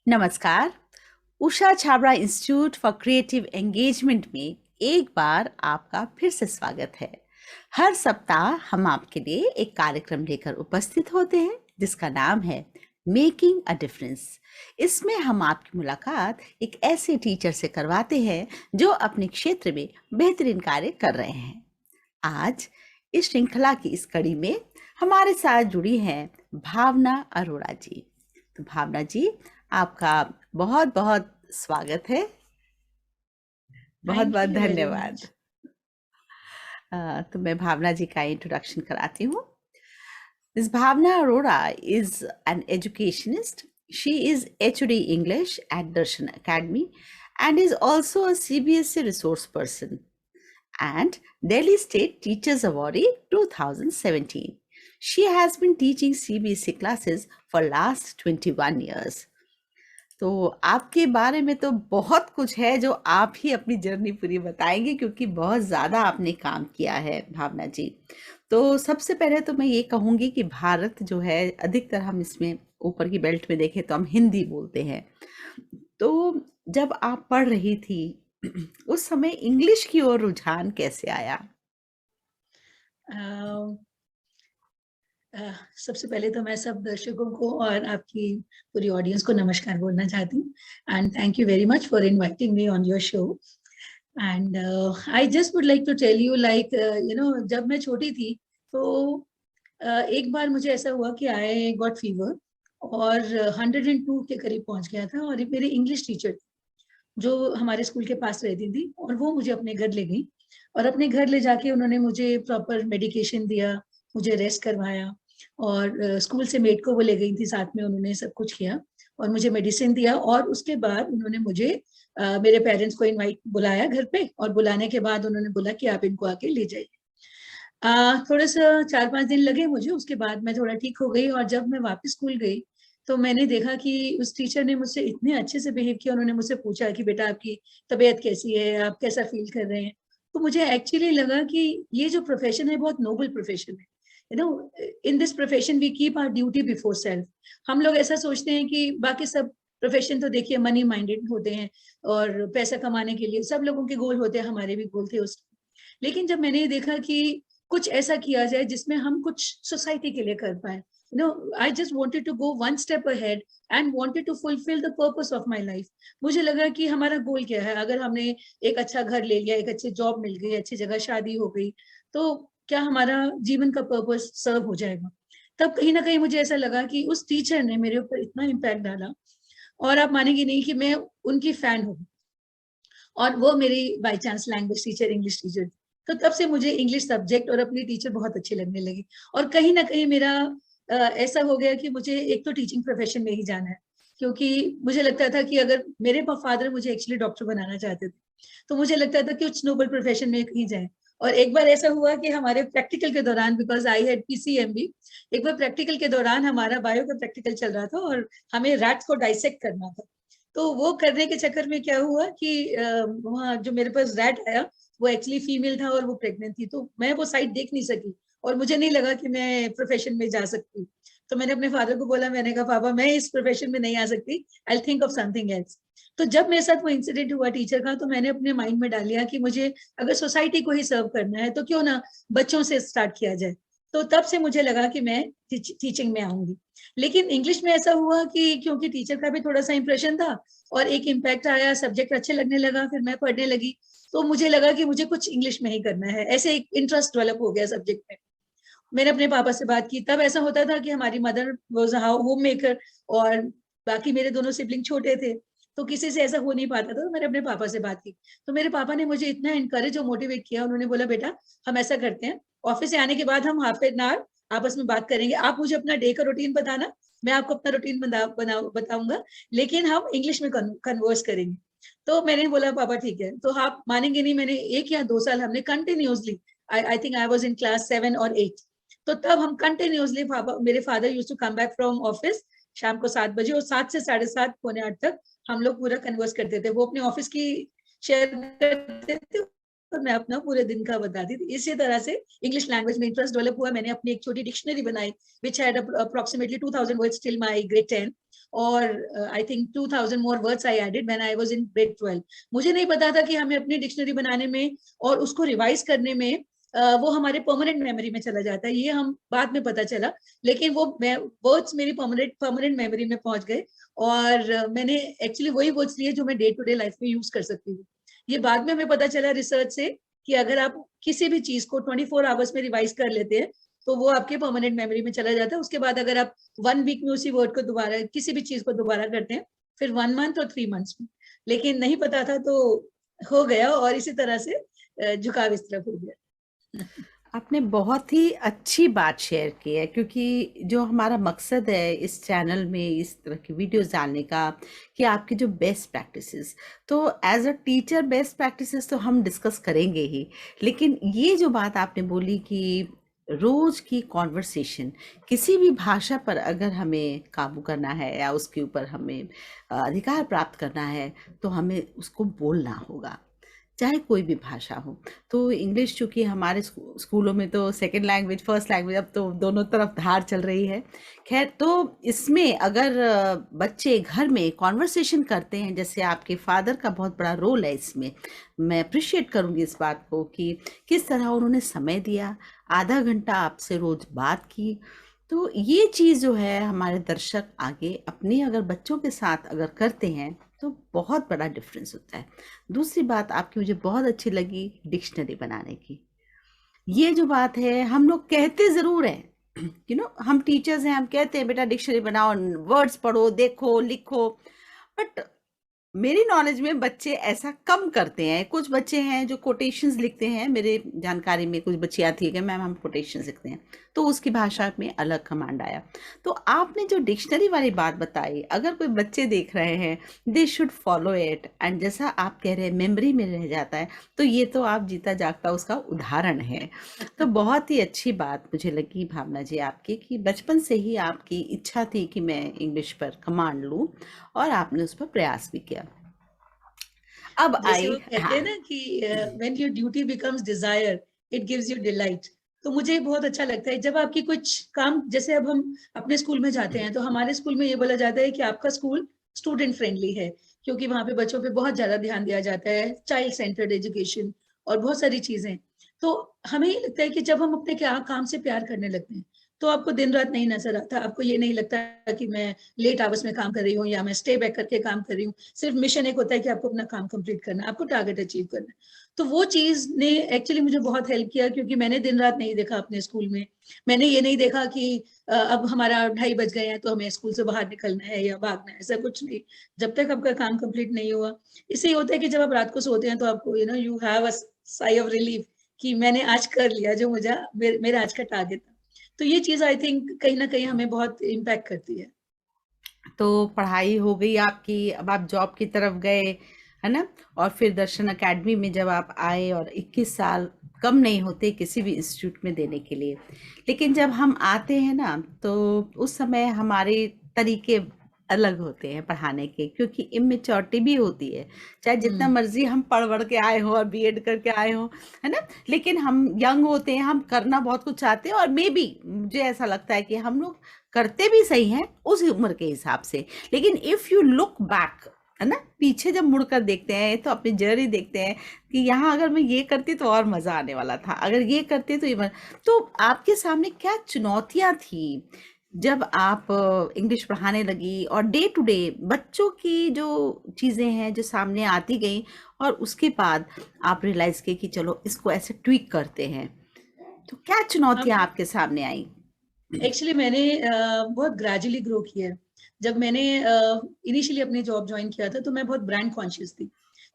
नमस्कार। Usha Chhabra Institute for Creative Engagement में एक बार आपका फिर से स्वागत है। हर सप्ताह हम आपके लिए एक कार्यक्रम लेकर उपस्थित होते हैं जिसका नाम है मेकिंग अ डिफरेंस। इसमें हम आपकी मुलाकात एक ऐसे टीचर से करवाते हैं जो अपने क्षेत्र में बेहतरीन कार्य कर रहे हैं। आज इस श्रृंखला की इस कड़ी में हमारे साथ जुड़ी हैं भावना अरोड़ा जी। तो भावना जी, आपका बहुत बहुत स्वागत है। बहुत Thank बहुत you very धन्यवाद। much. तो मैं भावना जी का इंट्रोडक्शन कराती हूँ। Ms. Bhavna Arora is an educationist. She is HOD English at Darshan Academy and is also a CBSE resource person and Delhi State Teachers Awardee 2017. She has been teaching CBSE classes for last 21 years. तो आपके बारे में तो बहुत कुछ है जो आप ही अपनी जर्नी पूरी बताएंगे, क्योंकि बहुत ज़्यादा आपने काम किया है भावना जी। तो सबसे पहले तो मैं ये कहूँगी कि भारत जो है, अधिकतर हम इसमें ऊपर की बेल्ट में देखें तो हम हिंदी बोलते हैं। तो जब आप पढ़ रही थी उस समय इंग्लिश की ओर रुझान कैसे आया? अ, सबसे पहले तो मैं सब दर्शकों को और आपकी पूरी ऑडियंस को नमस्कार बोलना चाहती हूँ and thank you very much for inviting me on your show and I just would like to tell you like जब मैं छोटी थी तो एक बार मुझे ऐसा हुआ कि आई गॉट फीवर और 102 के करीब पहुंच गया था और मेरे इंग्लिश टीचर जो हमारे स्कूल के पास रहती थी और वो मुझे अपने घर ले गई और अपने घर ले जाके उन्होंने मुझे प्रॉपर मेडिकेशन दिया, मुझे रेस्ट करवाया और स्कूल से मेड को वो ले गई थी साथ में, उन्होंने सब कुछ किया और मुझे मेडिसिन दिया और उसके बाद उन्होंने मुझे मेरे पेरेंट्स को इनवाइट बुलाया घर पे और बुलाने के बाद उन्होंने बोला कि आप इनको आके ले जाइए। थोड़ा सा 4-5 दिन लगे मुझे, उसके बाद मैं थोड़ा ठीक हो गई और जब मैं वापस स्कूल गई तो मैंने देखा कि उस टीचर ने मुझसे इतने अच्छे से बिहेव किया। उन्होंने मुझसे पूछा कि बेटा आपकी तबीयत कैसी है, आप कैसा फील कर रहे हैं। तो मुझे एक्चुअली लगा कि ये जो प्रोफेशन है बहुत नोबल प्रोफेशन है। You know, in this profession we keep our duty before self. हम लोग ऐसा सोचते हैं कि बाकी सब प्रोफेशन तो देखिए मनी माइंडेड होते हैं और पैसा कमाने के लिए सब लोगों के गोल होते हैं, हमारे भी गोल थे उस। लेकिन जब मैंने देखा कि कुछ ऐसा किया जाए जिसमें हम कुछ सोसाइटी के लिए कर पाए, I just wanted to go one step ahead and wanted to fulfil the purpose of my life. मुझे लगा कि हमारा गोल क्या है, अगर हमने एक अच्छा घर ले लिया, एक अच्छी जॉब मिल गई, अच्छी जगह शादी हो गई, तो क्या हमारा जीवन का पर्पस सर्व हो जाएगा। तब कहीं ना कहीं मुझे ऐसा लगा कि उस टीचर ने मेरे ऊपर इतना इम्पैक्ट डाला और आप मानेंगे नहीं कि मैं उनकी फैन हूँ और वो मेरी by chance language teacher, English teacher. तो तब से मुझे इंग्लिश सब्जेक्ट और अपनी टीचर बहुत अच्छे लगने लगे और कहीं ना कहीं मेरा ऐसा हो गया कि मुझे एक तो टीचिंग प्रोफेशन में ही जाना है, क्योंकि मुझे लगता था कि अगर मेरे फादर मुझे एक्चुअली डॉक्टर बनाना चाहते थे, तो मुझे लगता था कि उस नोबल प्रोफेशन में कहीं जाए। और एक बार ऐसा हुआ कि हमारे प्रैक्टिकल के दौरान, बिकॉज आई हैड पीसीएमबी, एक बार प्रैक्टिकल के दौरान हमारा बायो का प्रैक्टिकल चल रहा था और हमें रैट्स को डाइसेक्ट करना था। तो वो करने के चक्कर में क्या हुआ कि वहाँ जो मेरे पास रैट आया वो एक्चुअली फीमेल था और वो प्रेग्नेंट थी, तो मैं वो साइड देख नहीं सकी और मुझे नहीं लगा कि मैं प्रोफेशन में जा सकती। तो मैंने अपने फादर को बोला, मैंने कहा पापा मैं इस प्रोफेशन में नहीं आ सकती, I think of something else. तो जब मेरे साथ वो इंसिडेंट हुआ टीचर का, तो मैंने अपने माइंड में डाल लिया कि मुझे अगर सोसाइटी को ही सर्व करना है तो क्यों ना बच्चों से स्टार्ट किया जाए। तो तब से मुझे लगा कि मैं टीचिंग में आऊंगी। लेकिन इंग्लिश में ऐसा हुआ कि क्योंकि टीचर का भी थोड़ा सा इंप्रेशन था और एक इम्पैक्ट आया, सब्जेक्ट अच्छे लगने लगा, फिर मैं पढ़ने लगी। तो मुझे लगा कि मुझे कुछ इंग्लिश में ही करना है, ऐसे एक इंटरेस्ट डेवलप हो गया सब्जेक्ट में। मैंने अपने पापा से बात की, तब ऐसा होता था कि हमारी मदर वाज होम मेकर और बाकी मेरे दोनों सिबलिंग छोटे थे, तो किसी से ऐसा हो नहीं पाता था। तो मैंने अपने पापा से बात की, तो मेरे पापा ने मुझे इतना इनकरेज और मोटिवेट किया। उन्होंने बोला बेटा हम ऐसा करते हैं, ऑफिस से आने के बाद हम हाफ एन आवर आपस में बात करेंगे, आप मुझे अपना डे का रूटीन बताना, मैं आपको अपना रूटीन बताऊंगा, लेकिन हम इंग्लिश में कन्वर्स करेंगे। तो मैंने बोला पापा ठीक है। तो आप मानेंगे नहीं, मैंने 1 या 2 साल हमने continuously, I think I was in class 7 और 8, तो तब हम कंटिन्यूसली, पापा मेरे father used to come back from office शाम को 7 बजे और 7 से 7:30 पौने 8 तक हम लोग पूरा कन्वर्स करते थे। वो अपने ऑफिस की शेयर करते थे और मैं अपना पूरे दिन का बताती थी। इसी तरह से इंग्लिश लैंग्वेज में इंटरेस्ट डेवलप हुआ। मैंने अपनी एक छोटी डिक्शनरी बनाई which had approximately 2000 words till my grade 10 और I think 2000 more words I added when I was in grade 12। मुझे नहीं पता था कि हमें अपनी डिक्शनरी बनाने में और उसको रिवाइज करने में वो हमारे परमानेंट मेमोरी में चला जाता है, ये हम बाद में पता चला। लेकिन वो वर्ड्स मेरी परमानेंट मेमोरी में पहुंच गए और मैंने एक्चुअली वही वर्ड्स लिए जो मैं डे टू डे लाइफ में यूज कर सकती हूँ। ये बाद में हमें पता चला रिसर्च से कि अगर आप किसी भी चीज को 24 आवर्स में रिवाइज कर लेते हैं तो वो आपके परमानेंट मेमोरी में चला जाता है। उसके बाद अगर आप 1 वीक में उसी वर्ड को दोबारा, किसी भी चीज को दोबारा करते हैं, फिर 1 मंथ और 3 मंथ्स में। लेकिन नहीं पता था तो हो गया और इसी तरह से झुकाव इस तरफ हो गया। आपने बहुत ही अच्छी बात शेयर की है, क्योंकि जो हमारा मकसद है इस चैनल में इस तरह की वीडियोस डालने का कि आपकी जो बेस्ट प्रैक्टिसेस, तो as a teacher best practices तो हम डिस्कस करेंगे ही, लेकिन ये जो बात आपने बोली कि रोज की कॉन्वर्सेशन किसी भी भाषा पर अगर हमें काबू करना है या उसके ऊपर हमें अधिकार प्राप्त करना है तो हमें उसको बोलना होगा, चाहे कोई भी भाषा हो। तो इंग्लिश चूंकि हमारे स्कूलों में तो सेकंड लैंग्वेज, फर्स्ट लैंग्वेज, अब तो दोनों तरफ धार चल रही है। खैर, तो इसमें अगर बच्चे घर में कॉन्वर्सेशन करते हैं, जैसे आपके फादर का बहुत बड़ा रोल है इसमें, मैं अप्रिशिएट करूंगी इस बात को कि किस तरह उन्होंने समय दिया, आधा घंटा आपसे रोज बात की। तो ये चीज़ जो है हमारे दर्शक आगे अपने अगर बच्चों के साथ अगर करते हैं तो बहुत बड़ा डिफरेंस होता है। दूसरी बात आपकी मुझे बहुत अच्छी लगी, डिक्शनरी बनाने की। ये जो बात है, हम लोग कहते ज़रूर हैं हम टीचर्स हैं, हम कहते हैं बेटा डिक्शनरी बनाओ, वर्ड्स पढ़ो, देखो, लिखो, बट मेरी नॉलेज में बच्चे ऐसा कम करते हैं। कुछ बच्चे हैं जो कोटेशंस लिखते हैं, मेरे जानकारी में कुछ बच्चियाँ थी कि मैम हम कोटेशंस लिखते हैं, तो उसकी भाषा में अलग कमांड आया। तो आपने जो डिक्शनरी वाली बात बताई, अगर कोई बच्चे देख रहे हैं, they should follow it, and जैसा आप कह रहे हैं मेमोरी में रह जाता है, तो ये तो आप जीता जागता उसका उदाहरण है। तो बहुत ही अच्छी बात मुझे लगी भावना जी आपकी कि बचपन से ही आपकी इच्छा थी कि मैं इंग्लिश पर कमांड लूँ और आपने उस पर प्रयास भी किया। अब जैसे आई, वो कहते हैं हाँ, ना कि when your duty becomes desire it gives you delight. तो मुझे बहुत अच्छा लगता है जब आपकी कुछ काम, जैसे अब हम अपने स्कूल में जाते हैं तो हमारे स्कूल में ये बोला जाता है कि आपका स्कूल स्टूडेंट फ्रेंडली है, क्योंकि वहां पे बच्चों पे बहुत ज्यादा ध्यान दिया जाता है, चाइल्ड सेंटर्ड एजुकेशन और बहुत सारी चीजें। तो हमें ये लगता है कि जब हम अपने काम से प्यार करने लगते हैं तो आपको दिन रात नहीं नजर आता, आपको ये नहीं लगता कि मैं लेट आवर्स में काम कर रही हूँ या मैं स्टे बैक करके काम कर रही हूँ। सिर्फ मिशन एक होता है कि आपको अपना काम कंप्लीट करना है, आपको टारगेट अचीव करना है। तो वो चीज ने एक्चुअली मुझे बहुत हेल्प किया, क्योंकि मैंने दिन रात नहीं देखा अपने स्कूल में। मैंने ये नहीं देखा कि अब हमारा 2:30 बज गए हैं तो हमें स्कूल से बाहर निकलना है या भागना है, ऐसा कुछ नहीं। जब तक आपका काम कंप्लीट नहीं हुआ, इससे ये होता है कि जब आप रात को सोते हैं तो आपको you have a sigh of relief कि मैंने आज कर लिया जो मुझे मेरा आज का टारगेट था। तो ये चीज आई थिंक कहीं ना कहीं हमें बहुत इम्पैक्ट करती है। तो पढ़ाई हो गई आपकी, अब आप जॉब की तरफ गए, है ना, और फिर दर्शन एकेडमी में जब आप आए, और 21 साल कम नहीं होते किसी भी इंस्टीट्यूट में देने के लिए। लेकिन जब हम आते हैं ना तो उस समय हमारे तरीके अलग होते हैं पढ़ाने के, क्योंकि इमेच्योरिटी भी होती है। चाहे जितना मर्जी हम पढ़ के आए हो और बीएड करके आए हो, है ना, लेकिन हम यंग होते हैं, हम करना बहुत कुछ चाहते हैं, और मे बी मुझे ऐसा लगता है कि हम लोग करते भी सही हैं उस उम्र के हिसाब से। लेकिन इफ यू लुक बैक, है ना, पीछे जब मुड़कर देखते हैं तो अपनी जर्नी देखते हैं कि यहाँ अगर मैं ये करती तो और मजा आने वाला था, अगर ये करते तो ये तो आपके सामने क्या चुनौतियां थी जब आप इंग्लिश पढ़ाने लगी, और डे टू डे बच्चों की जो चीजें हैं जो सामने आती गई, और उसके बाद आप रियलाइज किए कि चलो इसको ऐसे ट्विक करते हैं, तो क्या चुनौतियां आपके सामने आई? एक्चुअली मैंने बहुत ग्रेजुअली ग्रो किया है। जब मैंने इनिशियली अपनी जॉब ज्वाइन किया था तो मैं बहुत ब्रांड कॉन्शियस थी।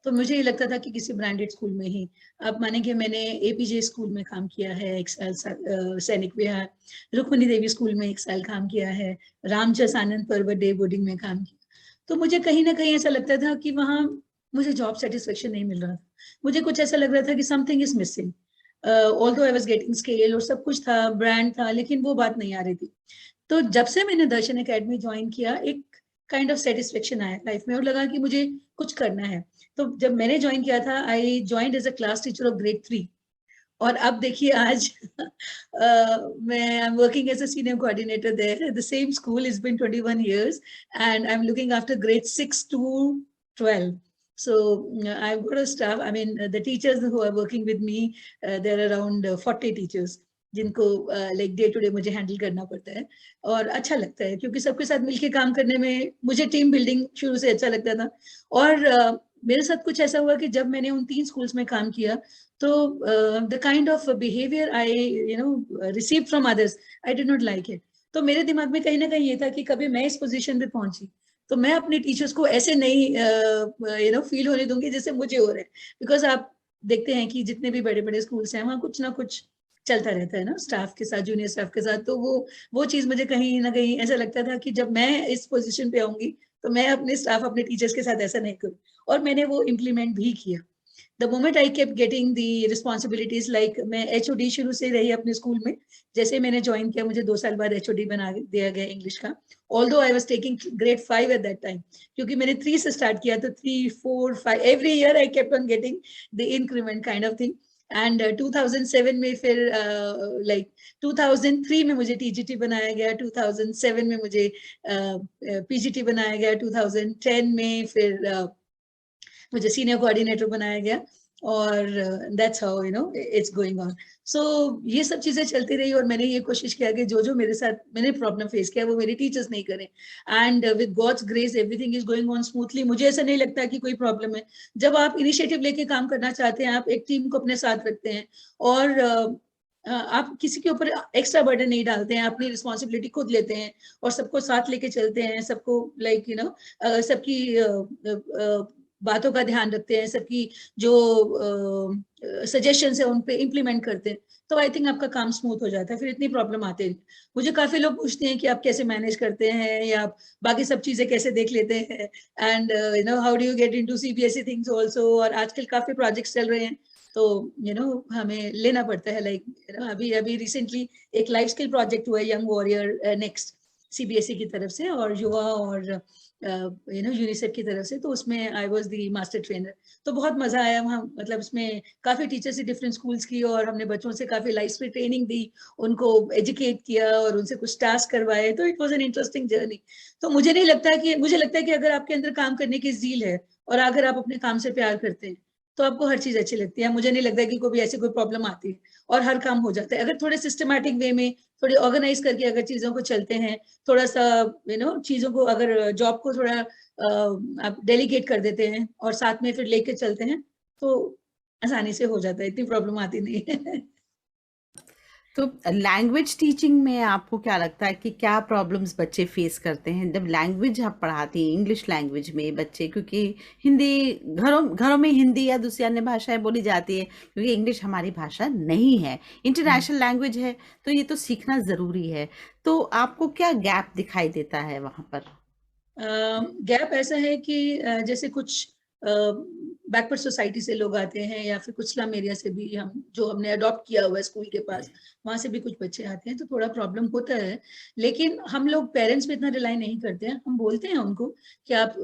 तो मुझे ये लगता था कि किसी ब्रांडेड स्कूल में ही, आप मानेंगे मैंने एपीजे स्कूल में काम किया है 1 साल, सैनिक विहार, रुक्मणी देवी स्कूल में 1 साल काम किया है, रामचस आनंद पर्वत डे बोर्डिंग में काम किया। तो मुझे कहीं ना कहीं ऐसा लगता था कि वहाँ मुझे जॉब सेटिस्फेक्शन नहीं मिल रहा था। मुझे कुछ ऐसा लग रहा था कि something is missing. Although I was getting scale और सब कुछ था, ब्रांड था, लेकिन वो बात नहीं आ रही थी। तो जब से मैंने दर्शन एकेडमी ज्वाइन किया, एक काइंड ऑफ सेटिस्फेक्शन आया लाइफ में और लगा कि मुझे कुछ करना है। तो जब मैंने ज्वाइन किया था, I joined as a class teacher of grade 3, और अब देखिए आज मैं I am working as a senior coordinator there the same school. It's been 21 years and I'm looking after grade 6 to 12. So I've got a staff, I mean the teachers who are working with me, there are around 40 teachers जिनको like day to day मुझे handle करना पड़ता है। और अच्छा लगता है क्योंकि सबके साथ मिलके काम करने में मुझे टीम बिल्डिंग शुरू से अच्छा लगता था। और मेरे साथ कुछ ऐसा हुआ कि जब मैंने उन 3 स्कूल्स में काम किया, तो the kind of behaviour I receive from others, I did not like it. तो मेरे दिमाग में कहीं ना कहीं ये था कि कभी मैं इस पोजीशन पे पहुंची तो मैं अपने टीचर्स को ऐसे नहीं फील होने दूंगी जैसे मुझे हो रहा है। बिकॉज आप देखते हैं कि जितने भी बड़े बड़े स्कूल्स हैं वहाँ कुछ ना कुछ चलता रहता है ना स्टाफ के साथ, जूनियर स्टाफ के साथ। तो वो चीज मुझे कहीं ना कहीं ऐसा लगता था कि जब मैं इस पोजीशन पे आऊंगी तो मैं अपने स्टाफ, अपने टीचर्स के साथ ऐसा नहीं करूँ। और मैंने वो इम्प्लीमेंट भी किया। The moment I kept getting the responsibilities, like मैं एचओडी शुरू से रही अपने स्कूल में। जैसे मैंने ज्वाइन किया मुझे 2 साल बाद एचओडी बना दिया गया इंग्लिश का। Although I was taking grade 5 at that time, क्योंकि मैंने 3 से स्टार्ट किया, तो 3, 4, 5 every year I kept on getting the increment kind of thing. And 2007 में फिर लाइक 2003 में मुझे टीजीटी बनाया गया, 2007 में मुझे पीजीटी बनाया गया, 2010 में फिर मुझे सीनियर कोऑर्डिनेटर बनाया गया। और that's how it's going on. So ये सब चीजें चलती रही और मैंने ये कोशिश किया कि जो जो मेरे साथ मैंने प्रॉब्लम फेस किया वो मेरे टीचर्स नहीं करें। And with God's grace everything is going on smoothly. मुझे ऐसा नहीं लगता कि कोई प्रॉब्लम है। जब आप इनिशिएटिव लेके काम करना चाहते हैं, आप एक टीम को अपने साथ रखते हैं और आप किसी के ऊपर एक्स्ट्रा बर्डन नहीं डालते हैं, अपनी रिस्पॉन्सिबिलिटी खुद लेते हैं और सबको साथ लेके चलते हैं, सबको लाइक सबकी बातों का ध्यान रखते हैं, सबकी जो सजेशंस है उन पे इम्प्लीमेंट करते हैं, तो आई थिंक आपका काम स्मूथ हो जाता है, फिर इतनी प्रॉब्लम आती है। मुझे काफी लोग पूछते हैं कि आप कैसे मैनेज करते हैं या आप बाकी सब चीजें कैसे देख लेते हैं, and how do you get into CBSE things also. और आजकल काफी प्रोजेक्ट्स चल रहे हैं, तो हमें लेना पड़ता है। लाइक अभी अभी रिसेंटली एक लाइफ स्किल प्रोजेक्ट हुआ है, यंग वॉरियर नेक्स्ट, सीबीएसई की तरफ से और युवा और यूनिसेफ की तरफ से। तो उसमें I was the master trainer. तो बहुत मजा आया वहाँ, मतलब इसमें काफी टीचर्स से डिफरेंट स्कूल्स की और हमने बच्चों से काफी लाइफ स्किल ट्रेनिंग दी, उनको एजुकेट किया और उनसे कुछ टास्क करवाए। तो it was an interesting journey. तो मुझे लगता है कि अगर आपके अंदर काम करने की ज़ील है और अगर आप अपने काम से प्यार करते हैं तो आपको हर चीज अच्छी लगती है। मुझे नहीं लगता कि कोई ऐसी कोई प्रॉब्लम आती है और हर काम हो जाता है अगर थोड़े सिस्टमैटिक वे में, थोड़ी ऑर्गेनाइज करके अगर चीजों को चलते हैं, थोड़ा सा चीजों को, अगर जॉब को थोड़ा आप डेलीगेट कर देते हैं और साथ में फिर लेके चलते हैं तो आसानी से हो जाता है, इतनी प्रॉब्लम आती नहीं है। तो लैंग्वेज टीचिंग में आपको क्या लगता है कि क्या प्रॉब्लम्स बच्चे फेस करते हैं जब लैंग्वेज आप पढ़ाती हैं, इंग्लिश लैंग्वेज में बच्चे, क्योंकि हिंदी घरों घरों में हिंदी या दूसरी अन्य भाषाएं बोली जाती है, क्योंकि इंग्लिश हमारी भाषा नहीं है, इंटरनेशनल लैंग्वेज है, तो ये तो सीखना ज़रूरी है। तो आपको क्या गैप दिखाई देता है वहाँ पर? गैप ऐसा है कि जैसे कुछ बैकवर्ड सोसाइटी से लोग आते हैं या फिर कुछ स्लम एरिया से भी, हम जो हमने अडॉप्ट किया हुआ है स्कूल के पास, वहां से भी कुछ बच्चे आते हैं, तो थोड़ा प्रॉब्लम होता है। लेकिन हम लोग पेरेंट्स पे इतना रिलाई नहीं करते हैं। हम बोलते हैं उनको कि आप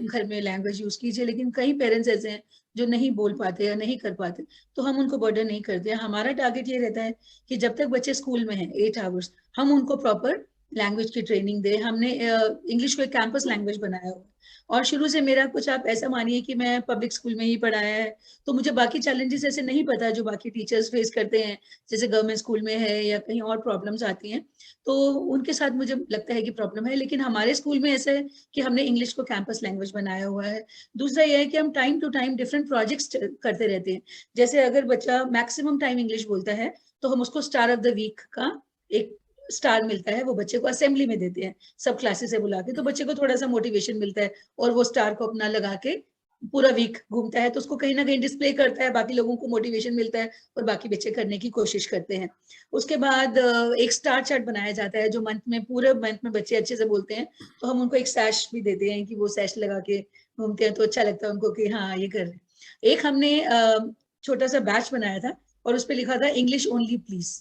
घर में लैंग्वेज यूज कीजिए, लेकिन कई पेरेंट्स ऐसे हैं जो नहीं बोल पाते या नहीं कर पाते, तो हम उनको बर्डन नहीं करते हैं। हमारा टारगेट ये रहता है कि जब तक बच्चे स्कूल में हैं 8 आवर्स, हम उनको प्रॉपर लैंग्वेज की ट्रेनिंग दे। हमने इंग्लिश को एक कैंपस लैंग्वेज बनाया हुआ है और शुरू से मेरा कुछ, आप ऐसा मानिए कि मैं पब्लिक स्कूल में ही पढ़ाया है, तो मुझे बाकी चैलेंजेस ऐसे नहीं पता जो बाकी टीचर्स फेस करते हैं, जैसे गवर्नमेंट स्कूल में है या कहीं और प्रॉब्लम्स आती हैं, तो उनके साथ मुझे लगता है कि प्रॉब्लम है। लेकिन हमारे स्कूल में ऐसा है कि हमने इंग्लिश को कैंपस लैंग्वेज बनाया हुआ है। दूसरा यह है कि हम time to time different projects करते रहते हैं। जैसे अगर बच्चा मैक्सिमम टाइम इंग्लिश बोलता है तो हम उसको स्टार ऑफ द वीक का एक स्टार मिलता है, वो बच्चे को असेंबली में देते हैं सब क्लासेस से बुला के, तो बच्चे को थोड़ा सा मोटिवेशन मिलता है और वो स्टार को अपना लगा के पूरा वीक घूमता है, तो उसको कहीं ना कहीं डिस्प्ले करता है, बाकी लोगों को मोटिवेशन मिलता है और बाकी बच्चे करने की कोशिश करते हैं। उसके बाद एक स्टार चार्ट बनाया जाता है जो मंथ में, पूरे मंथ में बच्चे अच्छे से बोलते हैं तो हम उनको एक सैश भी देते हैं कि वो सैश लगा के घूमते हैं, तो अच्छा लगता है उनको कि हाँ ये कर रहे हैं। एक हमने छोटा सा बैच बनाया था और उस पर लिखा था इंग्लिश ओनली प्लीज।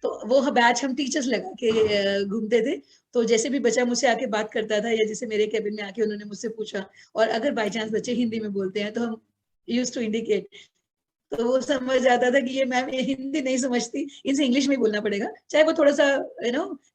तो वो बैच हम टीचर्स लगा के घूमते थे। तो जैसे भी बच्चा मुझसे आके बात करता था या जैसे मेरे कैबिन में आके उन्होंने मुझसे पूछा, और अगर बाई चांस बच्चे हिंदी में बोलते हैं तो हम यूज टू इंडिकेट, तो वो समझ जाता था कि ये मैम ये हिंदी नहीं समझती, इनसे इंग्लिश में ही बोलना पड़ेगा। चाहे वो थोड़ा सा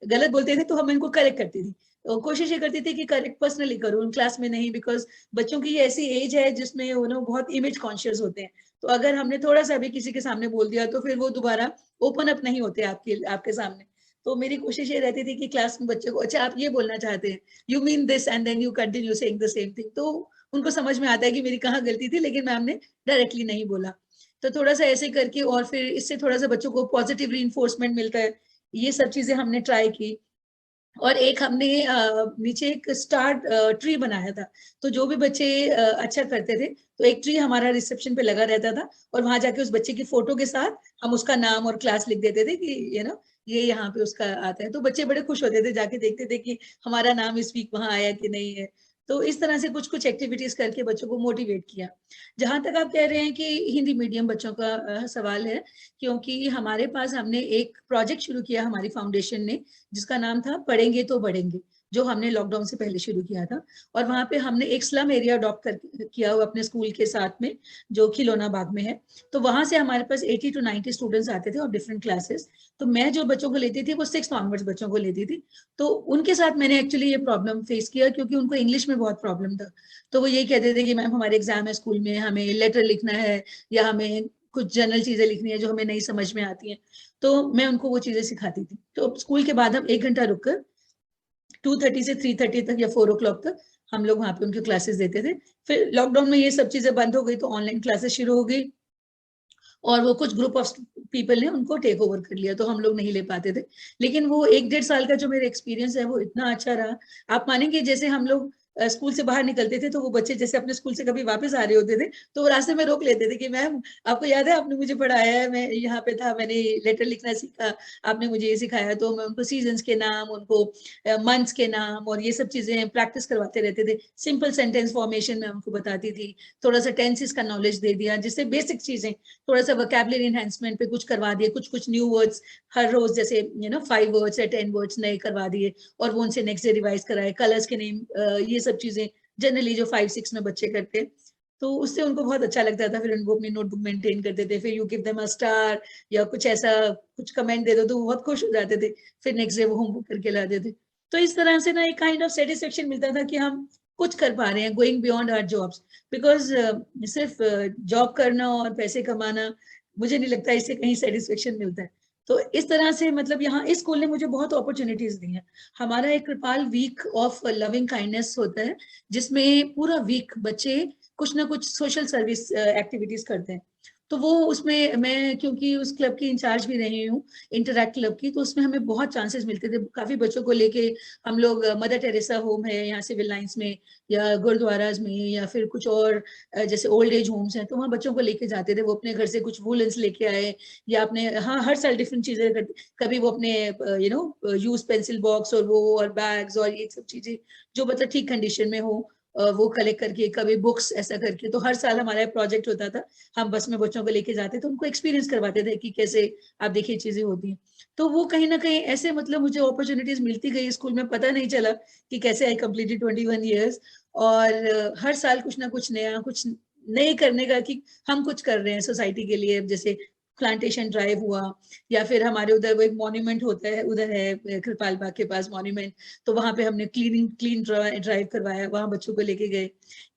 गलत बोलते थे तो हम इनको करेक्ट करती थी। तो कोशिश ये करती थी कि करेक्ट पर्सनली करूँ, क्लास में नहीं, बिकॉज बच्चों की ये ऐसी एज है जिसमें बहुत इमेज कॉन्शियस होते हैं। तो अगर हमने थोड़ा सा भी किसी के सामने बोल दिया तो फिर वो दोबारा ओपन अप नहीं होते आपके सामने। तो मेरी कोशिश ये रहती थी कि क्लास में बच्चे को, अच्छा आप ये बोलना चाहते हैं, you mean this, and then you continue saying the same thing. तो उनको समझ में आता है कि मेरी कहाँ गलती थी, लेकिन मैम ने डायरेक्टली नहीं बोला। तो थोड़ा सा ऐसे करके, और फिर इससे थोड़ा सा बच्चों को पॉजिटिव रीइंफोर्समेंट मिलता है। ये सब चीजें हमने ट्राई की। और एक हमने नीचे एक स्टार ट्री बनाया था। तो जो भी बच्चे अच्छा करते थे तो एक ट्री हमारा रिसेप्शन पे लगा रहता था, और वहां जाके उस बच्चे की फोटो के साथ हम उसका नाम और क्लास लिख देते थे कि ये यहाँ पे उसका आता है। तो बच्चे बड़े खुश होते थे, जाके देखते थे कि हमारा नाम इस वीक वहां आया कि नहीं है। तो इस तरह से कुछ कुछ एक्टिविटीज करके बच्चों को मोटिवेट किया। जहां तक आप कह रहे हैं कि हिंदी मीडियम बच्चों का सवाल है, क्योंकि हमारे पास हमने एक प्रोजेक्ट शुरू किया हमारी फाउंडेशन ने, जिसका नाम था पढ़ेंगे तो बढ़ेंगे, जो हमने लॉकडाउन से पहले शुरू किया था। और वहां पे हमने एक स्लम एरिया अडॉप्ट किया हुआ अपने स्कूल के साथ में, जो खिलौना बाग में है। तो वहां से हमारे पास 80 to 90 स्टूडेंट्स आते थे और डिफरेंट क्लासेस। तो मैं जो बच्चों को लेती थी वो 6 ऑनवर्ड्स बच्चों को लेती थी। तो उनके साथ मैंने एक्चुअली ये प्रॉब्लम फेस किया, क्योंकि उनको इंग्लिश में बहुत प्रॉब्लम था। तो वो यही कहते थे कि मैम हमारे एग्जाम है स्कूल में, हमें लेटर लिखना है, या हमें कुछ जनरल चीजें लिखनी है जो हमें नहीं समझ में आती हैं। तो मैं उनको वो चीजें सिखाती थी। तो स्कूल के बाद हम 1 घंटा रुककर 2:30 से 3:30 तक या 4 o'clock तक हम लोग वहां पे उनके क्लासेस देते थे। फिर लॉकडाउन में ये सब चीजें बंद हो गई तो ऑनलाइन क्लासेस शुरू हो गई, और वो कुछ ग्रुप ऑफ पीपल ने उनको टेक ओवर कर लिया, तो हम लोग नहीं ले पाते थे। लेकिन वो 1 डेढ़ साल का जो मेरा एक्सपीरियंस है वो इतना अच्छा रहा। आप मानेंगे, जैसे हम लोग स्कूल से बाहर निकलते थे तो वो बच्चे जैसे अपने स्कूल से कभी वापस आ रहे होते थे तो वो रास्ते में रोक लेते थे कि मैम आपको याद है आपने मुझे पढ़ाया है, मैं यहाँ पे था, मैंने लेटर लिखना सीखा, आपने मुझे ये सिखाया। तो मैं उनको सीजन्स के नाम, उनको मंथ्स के नाम और ये सब चीजें प्रैक्टिस करवाते रहते थे। सिंपल सेंटेंस फॉर्मेशन में उनको बताती थी, थोड़ा सा टेंसेस का नॉलेज दे दिया, जिससे बेसिक चीजें, थोड़ा सा वोकैबुलरी एनहेंसमेंट पे कुछ करवा दिए, कुछ कुछ न्यू वर्ड्स हर रोज, जैसे 5 वर्ड्स या 10 वर्ड्स नए करवा दिए, और वो उनसे नेक्स्ट डे रिवाइज कराए। कलर्स के नेम, ये सब चीजें जनरली जो 5 6 में बच्चे करते हैं, तो उससे उनको बहुत अच्छा लगता था। फिर उनको अपनी नोटबुक मेंटेन करते थे, फिर you give them a star या कुछ ऐसा, कुछ कमेंट दे दो तो वो बहुत खुश हो जाते थे। फिर नेक्स्ट डे वो होमवर्क करके लाते थे। तो इस तरह से ना एक काइंड ऑफ सेटिस्फेक्शन मिलता था कि हम कुछ कर पा रहे हैं, going beyond our jobs. Because सिर्फ जॉब करना और पैसे कमाना, मुझे नहीं लगता इससे कहीं सेटिस्फेक्शन मिलता है। तो इस तरह से मतलब यहाँ इस स्कूल ने मुझे बहुत अपॉर्चुनिटीज दी हैं। हमारा एक कृपाल वीक ऑफ लविंग काइंडनेस होता है, जिसमें पूरा वीक बच्चे कुछ ना कुछ सोशल सर्विस एक्टिविटीज करते हैं। तो वो उसमें मैं, क्योंकि उस क्लब की इंचार्ज भी रही हूँ, इंटरैक्ट क्लब की, तो उसमें हमें बहुत चांसेस मिलते थे काफी बच्चों को लेके। हम लोग मदर टेरेसा होम है यहाँ सिविल लाइंस में, या गुरुद्वाराज में, या फिर कुछ और जैसे ओल्ड एज होम्स हैं, तो वहाँ बच्चों को लेके जाते थे। वो अपने घर से कुछ वूलेंस लेके आए, या अपने, हाँ हर साल डिफरेंट चीजें करते। कभी वो अपने यूज पेंसिल बॉक्स और वो और बैग्स और ये सब चीजें जो मतलब ठीक कंडीशन में हो, वो कलेक्ट करके, कभी बुक्स ऐसा करके। तो हर साल हमारा प्रोजेक्ट होता था, हम बस में बच्चों को लेके जाते थे, उनको एक्सपीरियंस करवाते थे कि कैसे आप देखिए चीजें होती हैं। तो वो कहीं ना कहीं ऐसे मतलब मुझे अपॉर्चुनिटीज मिलती गई स्कूल में, पता नहीं चला कि कैसे आई कंप्लीटेड 21 ईयर्स। और हर साल कुछ ना कुछ नया, कुछ नए करने का, कि हम कुछ कर रहे हैं सोसाइटी के लिए। जैसे प्लांटेशन ड्राइव हुआ, या फिर हमारे उधर वो एक मॉन्यूमेंट होता है, उधर है कृपाल बाग के पास मॉन्यूमेंट, तो वहां पे हमने क्लीन ड्राइव करवाया, वहां बच्चों को लेके गए।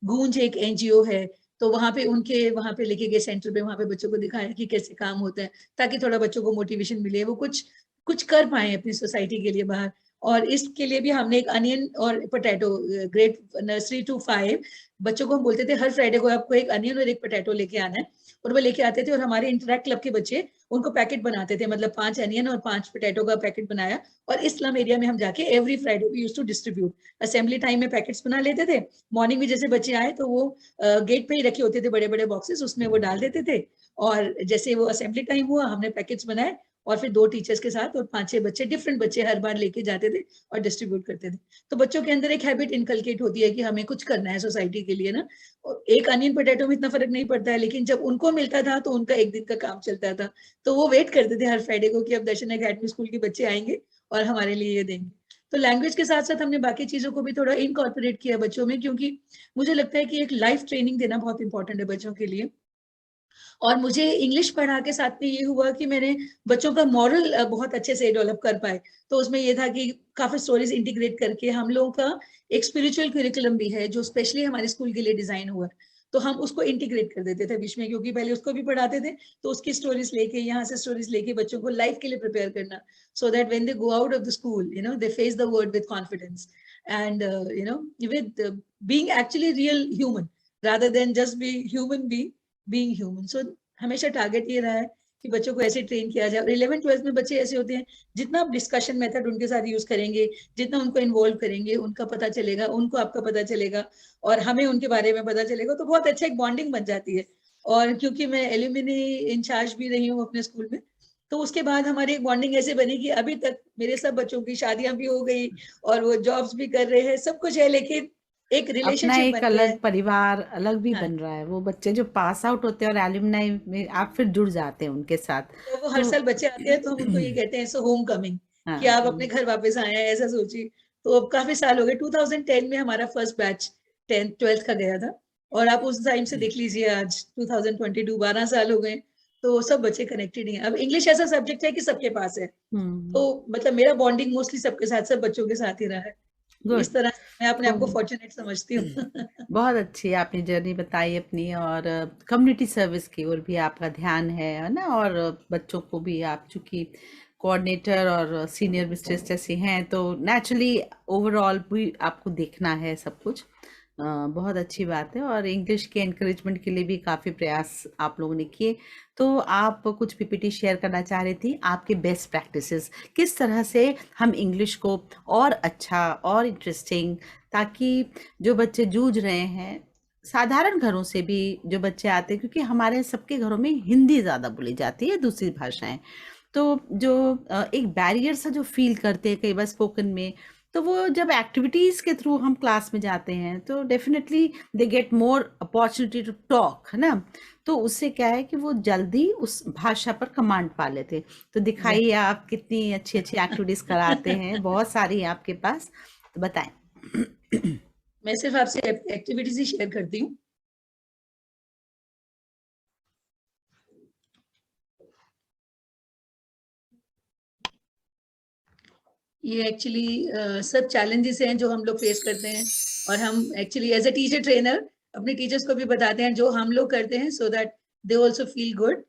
गूंज एक एनजीओ है, तो वहां पे उनके वहां पे लेके गए सेंटर पे, वहां पे बच्चों को दिखाया कि कैसे काम होता है, ताकि थोड़ा बच्चों को मोटिवेशन मिले, वो कुछ कुछ कर पाए अपनी सोसाइटी के लिए बाहर। और इसके लिए भी हमने एक अनियन और पोटैटो, ग्रेड नर्सरी टू 5 बच्चों को हम बोलते थे हर फ्राइडे को आपको एक अनियन और एक पोटैटो लेके आना है, और वो लेके आते थे। और हमारे इंटरैक्ट क्लब के बच्चे उनको पैकेट बनाते थे, मतलब 5 अनियन और 5 पोटैटो का पैकेट बनाया, और इस स्लम एरिया में हम जाके every Friday we used to distribute. Assembly time में पैकेट्स बना लेते थे, मॉर्निंग में जैसे बच्चे आए तो वो गेट पे ही रखे होते थे बड़े बड़े बॉक्सेस, उसमें वो डाल देते थे। और जैसे वो असेंबली टाइम हुआ, हमने पैकेट्स बनाए और फिर 2 टीचर्स के साथ और 5-6 बच्चे, डिफरेंट बच्चे हर बार लेके जाते थे और डिस्ट्रीब्यूट करते थे। तो बच्चों के अंदर एक हैबिट इनकलकेट होती है कि हमें कुछ करना है सोसाइटी के लिए ना। और एक अनियन पोटैटो में इतना फर्क नहीं पड़ता है, लेकिन जब उनको मिलता था तो उनका एक दिन का काम चलता था। तो वो वेट करते थे हर फ्राइडे को कि अब दर्शन अकेडमी स्कूल के बच्चे आएंगे और हमारे लिए ये देंगे। तो लैंग्वेज के साथ साथ हमने बाकी चीजों को भी थोड़ा इनकॉर्पोरेट किया बच्चों में, क्योंकि मुझे लगता है कि एक लाइफ ट्रेनिंग देना बहुत इंपॉर्टेंट है बच्चों के लिए। और मुझे इंग्लिश पढ़ा के साथ में ये हुआ कि मैंने बच्चों का मॉरल बहुत अच्छे से डेवलप कर पाए। तो उसमें ये था कि काफी स्टोरीज इंटीग्रेट करके हम लोगों का एक स्पिरिचुअल करिकुलम भी है जो स्पेशली हमारे स्कूल के लिए डिजाइन हुआ है। तो हम उसको इंटीग्रेट कर देते थे बीच में, क्योंकि पहले उसको भी पढ़ाते थे तो उसकी स्टोरीज लेके, यहाँ से स्टोरीज लेके बच्चों को लाइफ के लिए प्रिपेयर करना, so that when they go out of the school they face the world with confidence and with being actually real human rather than just be human being human. So हमेशा target ये रहा है कि बच्चों को ऐसे train किया जाए। और 11th-12th में बच्चे ऐसे होते हैं, जितना आप डिस्कशन मेथड उनके साथ यूज करेंगे, जितना उनको इन्वॉल्व करेंगे, उनका पता चलेगा, उनको आपका पता चलेगा और हमें उनके बारे में पता चलेगा, तो बहुत अच्छा एक बॉन्डिंग बन जाती है। और क्योंकि मैं एल्यूमिनी इंचार्ज भी रही हूँ अपने स्कूल में, तो उसके बाद हमारी एक बॉन्डिंग ऐसे बनी कि अभी तक मेरे सब बच्चों की शादियां भी हो गई और वो जॉब्स भी कर रहे हैं, सब कुछ है, लेकिन एक अपना रिलेशनशिप एक बन गया है। अलग परिवार अलग भी हाँ, बन रहा है। वो बच्चे जो पास आउट होते हैं और एलुमनाई में आप फिर जुड़ जाते हैं उनके साथ। तो वो हर तो साल बच्चे आते हैं तो हम उनको ये कहते हैं सो होम कमिंग, कि हाँ, आप अपने घर वापस आए हैं, ऐसा सोचिए। तो अब काफी साल हो गए, 2010 में हमारा फर्स्ट बैच 10th-12th का गया था, और आप उस टाइम से देख लीजिए आज 2022, 12 साल हो गए। तो सब बच्चे कनेक्टेड ही हैं। अब इंग्लिश ऐसा सब्जेक्ट है कि सबके पास है, हम्म, तो मतलब मेरा बॉन्डिंग मोस्टली सबके साथ, सब बच्चों के साथ ही रहा है। तो गुड। इस तरह से मैं अपने तो आप को फॉर्चुनेट समझती हूँ। बहुत अच्छी आपने जर्नी बताई अपनी, और कम्युनिटी सर्विस की ओर भी आपका ध्यान है ना। और बच्चों को भी आप चूंकि कोऑर्डिनेटर और सीनियर मिस्ट्रेस जैसे हैं, तो नेचुरली ओवरऑल भी आपको देखना है सब कुछ। बहुत अच्छी बात है। और इंग्लिश के एनकरेजमेंट के लिए भी काफ़ी प्रयास आप लोगों ने किए। तो आप कुछ पीपीटी शेयर करना चाह रही थी, आपके बेस्ट प्रैक्टिसेस किस तरह से हम इंग्लिश को और अच्छा और इंटरेस्टिंग, ताकि जो बच्चे जूझ रहे हैं, साधारण घरों से भी जो बच्चे आते हैं, क्योंकि हमारे सबके घरों में हिंदी ज़्यादा बोली जाती है, दूसरी भाषाएं, तो जो एक बैरियर सा जो फील करते हैं कई बार स्पोकन में, तो वो जब एक्टिविटीज़ के थ्रू हम क्लास में जाते हैं तो definitely they get more opportunity to talk, है ना। तो उससे क्या है कि वो जल्दी उस भाषा पर कमांड पा लेते हैं। तो दिखाइए आप कितनी अच्छी अच्छी एक्टिविटीज़ कराते हैं, बहुत सारी हैं आपके पास, तो बताएं। मैं सिर्फ आपसे एक्टिविटीज ही शेयर करती हूँ। ये एक्चुअली सब चैलेंजेस हैं जो हम लोग फेस करते हैं, और हम actually as a teacher trainer अपने टीचर्स को भी बताते हैं जो हम लोग करते हैं, so that they also feel good.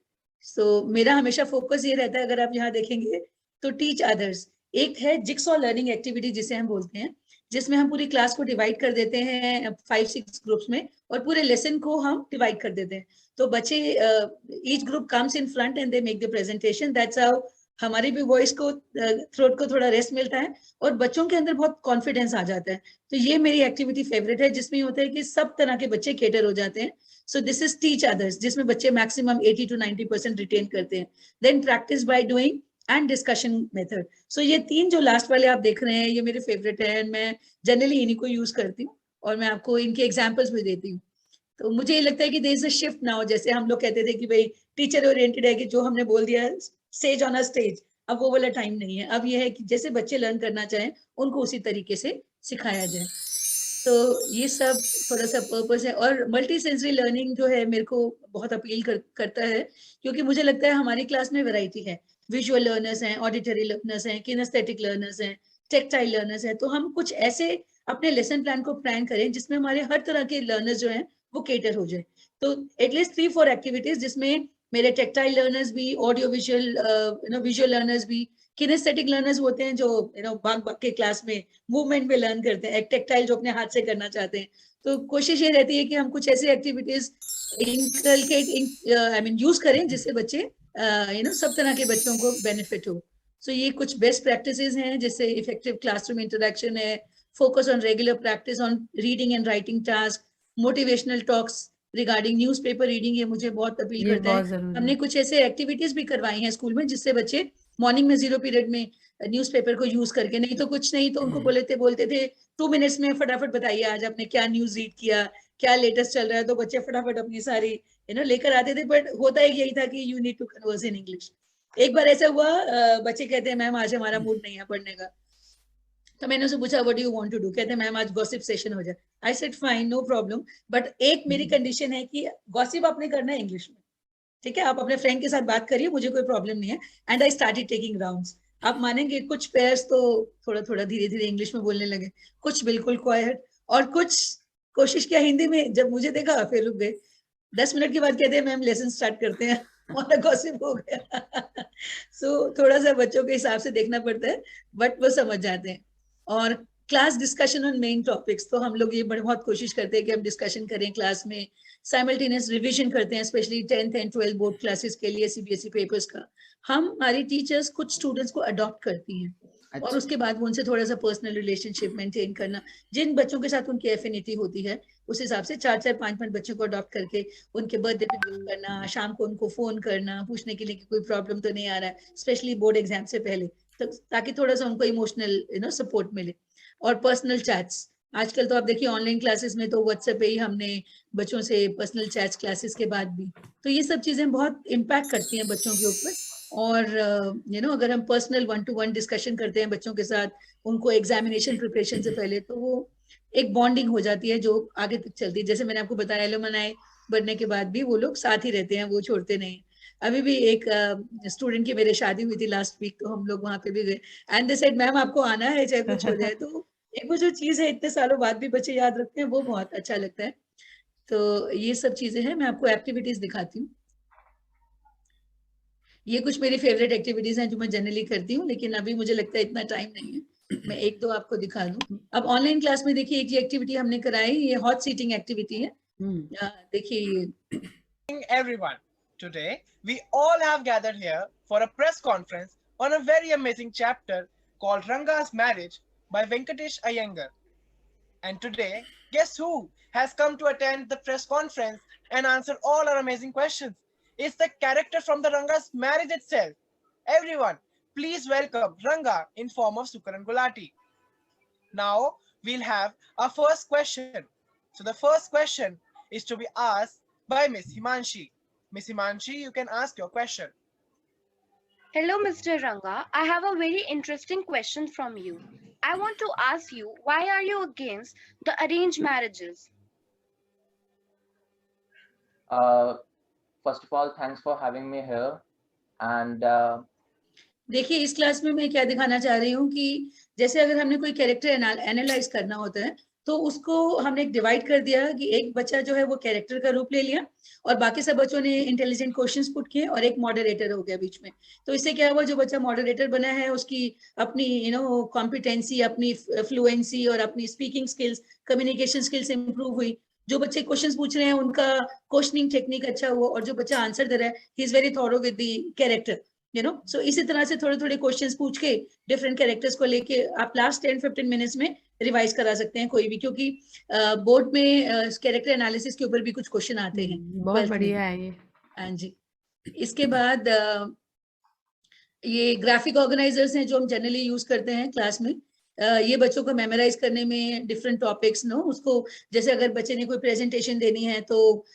So मेरा हमेशा फोकस ये रहता है, अगर आप यहाँ देखेंगे तो टीच अदर्स। एक है जिक्सॉ लर्निंग एक्टिविटी जिसे हम बोलते हैं, जिसमें हम पूरी क्लास को डिवाइड कर देते हैं 5-6 ग्रुप्स में, और पूरे लेसन को हम डिवाइड कर देते हैं। तो बच्चे, each group comes in front and they make the presentation. That's how हमारी भी वॉइस को, थ्रोट को थोड़ा रेस्ट मिलता है, और बच्चों के अंदर बहुत कॉन्फिडेंस आ जाता है। तो ये मेरी एक्टिविटी फेवरेट है, जिसमें होता है कि सब तरह के बच्चे केटर हो जाते हैं। So this is teach others, जिसमें बच्चे मैक्सिमम 80 to 90% रिटेन करते हैं। Then practice by doing and discussion method. So ये 3 जो लास्ट वाले आप देख रहे हैं, ये मेरे फेवरेट है, एंड मैं जनरली इन्हीं को यूज करती हूँ, और मैं आपको इनके एग्जाम्पल्स भी देती हूँ। तो मुझे ये लगता है कि there is a shift now. जैसे हम लोग कहते थे कि भाई टीचर ओरिएंटेड है, कि जो हमने बोल दिया सेज ऑन अ स्टेज, अब वो वाला टाइम नहीं है। अब ये है कि जैसे बच्चे लर्न करना चाहें उनको उसी तरीके से सिखाया जाए। तो ये सब थोड़ा सा पर्पस है। और मल्टी सेंसरी लर्निंग जो है मेरे को बहुत अपील करता है, क्योंकि मुझे लगता है हमारी क्लास में वैरायटी है। विजुअल लर्नर्स हैं, ऑडिटरी लर्नर्स हैं, किनेस्थेटिक लर्नर्स हैं, टेक्टाइल लर्नर्स हैं। तो हम कुछ ऐसे अपने लेसन प्लान को प्लान करें जिसमें हमारे हर तरह के लर्नर्स जो हैं वो केटर हो जाए। तो एटलीस्ट 3-4 एक्टिविटीज जिसमें मेरे टेक्टाइल लर्नर्स भी, ऑडियो विजुअल विजुअल लर्नर्स भी, किनेस्थेटिक लर्नर्स होते हैं जो भाग भाग के क्लास में मूवमेंट में लर्न करते हैं, एक टेक्टाइल जो अपने हाथ से करना चाहते हैं। तो कोशिश ये रहती है कि हम कुछ ऐसी activities inculcate, I mean use करें, जिससे बच्चे सब तरह के बच्चों को बेनिफिट हो। सो ये कुछ बेस्ट प्रैक्टिसेस हैं, जैसे इफेक्टिव क्लासरूम इंटरेक्शन है, focus on regular practice on reading and writing task, motivational talks regarding newspaper reading, ये मुझे बहुत अपील ये करता है। बहुत जरूरी हमने है। कुछ ऐसे एक्टिविटीज भी करवाई हैं स्कूल में, जिससे बच्चे मॉर्निंग में 0 पीरियड में न्यूज़पेपर को यूज करके, नहीं तो कुछ नहीं तो उनको बोलते थे 2 मिनट्स में फटाफट बताइए आज आपने क्या न्यूज रीड किया, क्या लेटेस्ट चल रहा है, तो बच्चे फटाफट अपनी सारी लेकर आते थे। बट होता एक यही था कि you need to converse in English. एक बार ऐसा हुआ, बच्चे कहते हैं मैम आज हमारा मूड नहीं है पढ़ने का, तो मैंने उससे पूछा what do you want to do, कहते हैं मैम आज गॉसिप सेशन हो जाए। I said fine no problem, but एक मेरी कंडीशन है कि गॉसिप आपने करना है इंग्लिश में, ठीक है, आप अपने फ्रेंड के साथ बात करिए, मुझे कोई प्रॉब्लम नहीं है। And I started taking rounds. आप मानेंगे कुछ पेयर्स तो थोड़ा थोड़ा धीरे धीरे इंग्लिश में बोलने लगे, कुछ बिल्कुल क्वाइट, और कुछ कोशिश किया हिंदी में, जब मुझे देखा फिर रुक गए। 10 मिनट के बाद कहते हैं मैम लेसन स्टार्ट करते हैं, और गॉसिप हो गया। सो थोड़ा सा बच्चों के हिसाब से देखना पड़ता है, बट वो समझ जाते हैं। और class discussion on main topics, तो हम लोग ये बहुत कोशिश करते हैं कि हम डिस्कशन करें क्लास में, साइमल्टेनियस रिवीजन करते हैं, specially 10th and 12th board classes के लिए सीबीएसई पेपर्स का। हमारी टीचर्स कुछ स्टूडेंट्स को अडॉप्ट करती हैं, और उसके बाद वो उनसे थोड़ा सा पर्सनल रिलेशनशिप मेंटेन करना, जिन बच्चों के साथ उनकी एफिनिटी होती है उस हिसाब से 4-4 5-5 बच्चों को अडॉप्ट करके उनके बर्थडे पे विश करना, शाम को उनको फोन करना, पूछने के लिए कि कोई प्रॉब्लम तो नहीं आ रहा है, स्पेशली बोर्ड एग्जाम से पहले, ताकि थोड़ा सा उनको इमोशनल सपोर्ट मिले। और पर्सनल चैट्स, आजकल तो आप देखिए ऑनलाइन क्लासेस में तो व्हाट्सएप पे ही हमने बच्चों से पर्सनल चैट्स क्लासेस के बाद भी, तो ये सब चीजें बहुत इम्पैक्ट करती हैं बच्चों के ऊपर। और अगर हम पर्सनल 1-to-1 डिस्कशन करते हैं बच्चों के साथ, उनको एग्जामिनेशन प्रिपरेशन से पहले, तो वो एक बॉन्डिंग हो जाती है जो आगे तक चलती है। जैसे मैंने आपको बताया एलुमनाई बनने के बाद भी वो लोग साथ ही रहते हैं, वो छोड़ते नहीं। अभी भी एक स्टूडेंट की मेरे शादी हुई थी लास्ट वीक, तो हम लोग वहां पे भी गए, एंड दे सेड मैम आपको आना है चाहे कुछ हो जाए। तो एक वो जो चीज है इतने सालों बाद भी बच्चे याद रखते हैं, वो बहुत अच्छा लगता है। तो ये सब चीजें हैं। मैं आपको एक्टिविटीज दिखाती हूँ। ये कुछ मेरी फेवरेट एक्टिविटीज हैं जो मैं जनरली करती हूँ, लेकिन अभी मुझे लगता है इतना टाइम नहीं है, मैं 1-2 आपको दिखा दूं। अब ऑनलाइन क्लास में देखिए एक ये एक्टिविटी हमने कराई, ये हॉट सीटिंग एक्टिविटी है। देखिए everyone. Today, we all have gathered here for a press conference on a very amazing chapter called Ranga's Marriage by Venkatesh Iyengar. And today, guess who has come to attend the press conference and answer all our amazing questions? It's the character from the Ranga's Marriage itself. Everyone, please welcome Ranga in form of Sukaran Gulati. Now, we'll have our first question. So the first question is to be asked by Miss Himanshi. Miss Himanshi, you can ask your question. Hello, Mr. Ranga. I have a very interesting question from you. I want to ask you, why are you against the arranged marriages? First of all, thanks for having me here. And देखिए इस class में मैं क्या दिखाना चाह रही हूँ कि जैसे अगर हमने कोई कैरेक्टर एनालाइज करना होता है, तो उसको हमने एक डिवाइड कर दिया कि एक बच्चा जो है वो कैरेक्टर का रूप ले लिया, और बाकी सब बच्चों ने इंटेलिजेंट क्वेश्चंस पुट किए, और एक मॉडरेटर हो गया बीच में। तो इससे क्या हुआ, जो बच्चा मॉडरेटर बना है उसकी अपनी कॉम्पिटेंसी, अपनी फ्लुएंसी और अपनी speaking skills, communication skills improve हुई। जो बच्चे क्वेश्चंस पूछ रहे हैं उनका क्वेश्चनिंग टेक्निक अच्छा हुआ, और जो बच्चा आंसर दे रहा है he is very thorough with the character, so इसी तरह से थोड़े थोड़े क्वेश्चंस पूछ के डिफरेंट कैरेक्टर्स को लेके आप लास्ट 10-15 मिनट्स में रिवाइज करा सकते हैं कोई भी, क्योंकि बोर्ड में कैरेक्टर एनालिसिस के ऊपर भी कुछ क्वेश्चन आते हैं। बहुत बढ़िया है ये। हाँ जी। इसके बाद ये ग्राफिक ऑर्गेनाइजर्स हैं जो हम जनरली यूज करते हैं क्लास में। ये बच्चों को मेमोराइज करने में डिफरेंट टॉपिक्स उसको, जैसे अगर बच्चे ने कोई प्रेजेंटेशन देनी है तो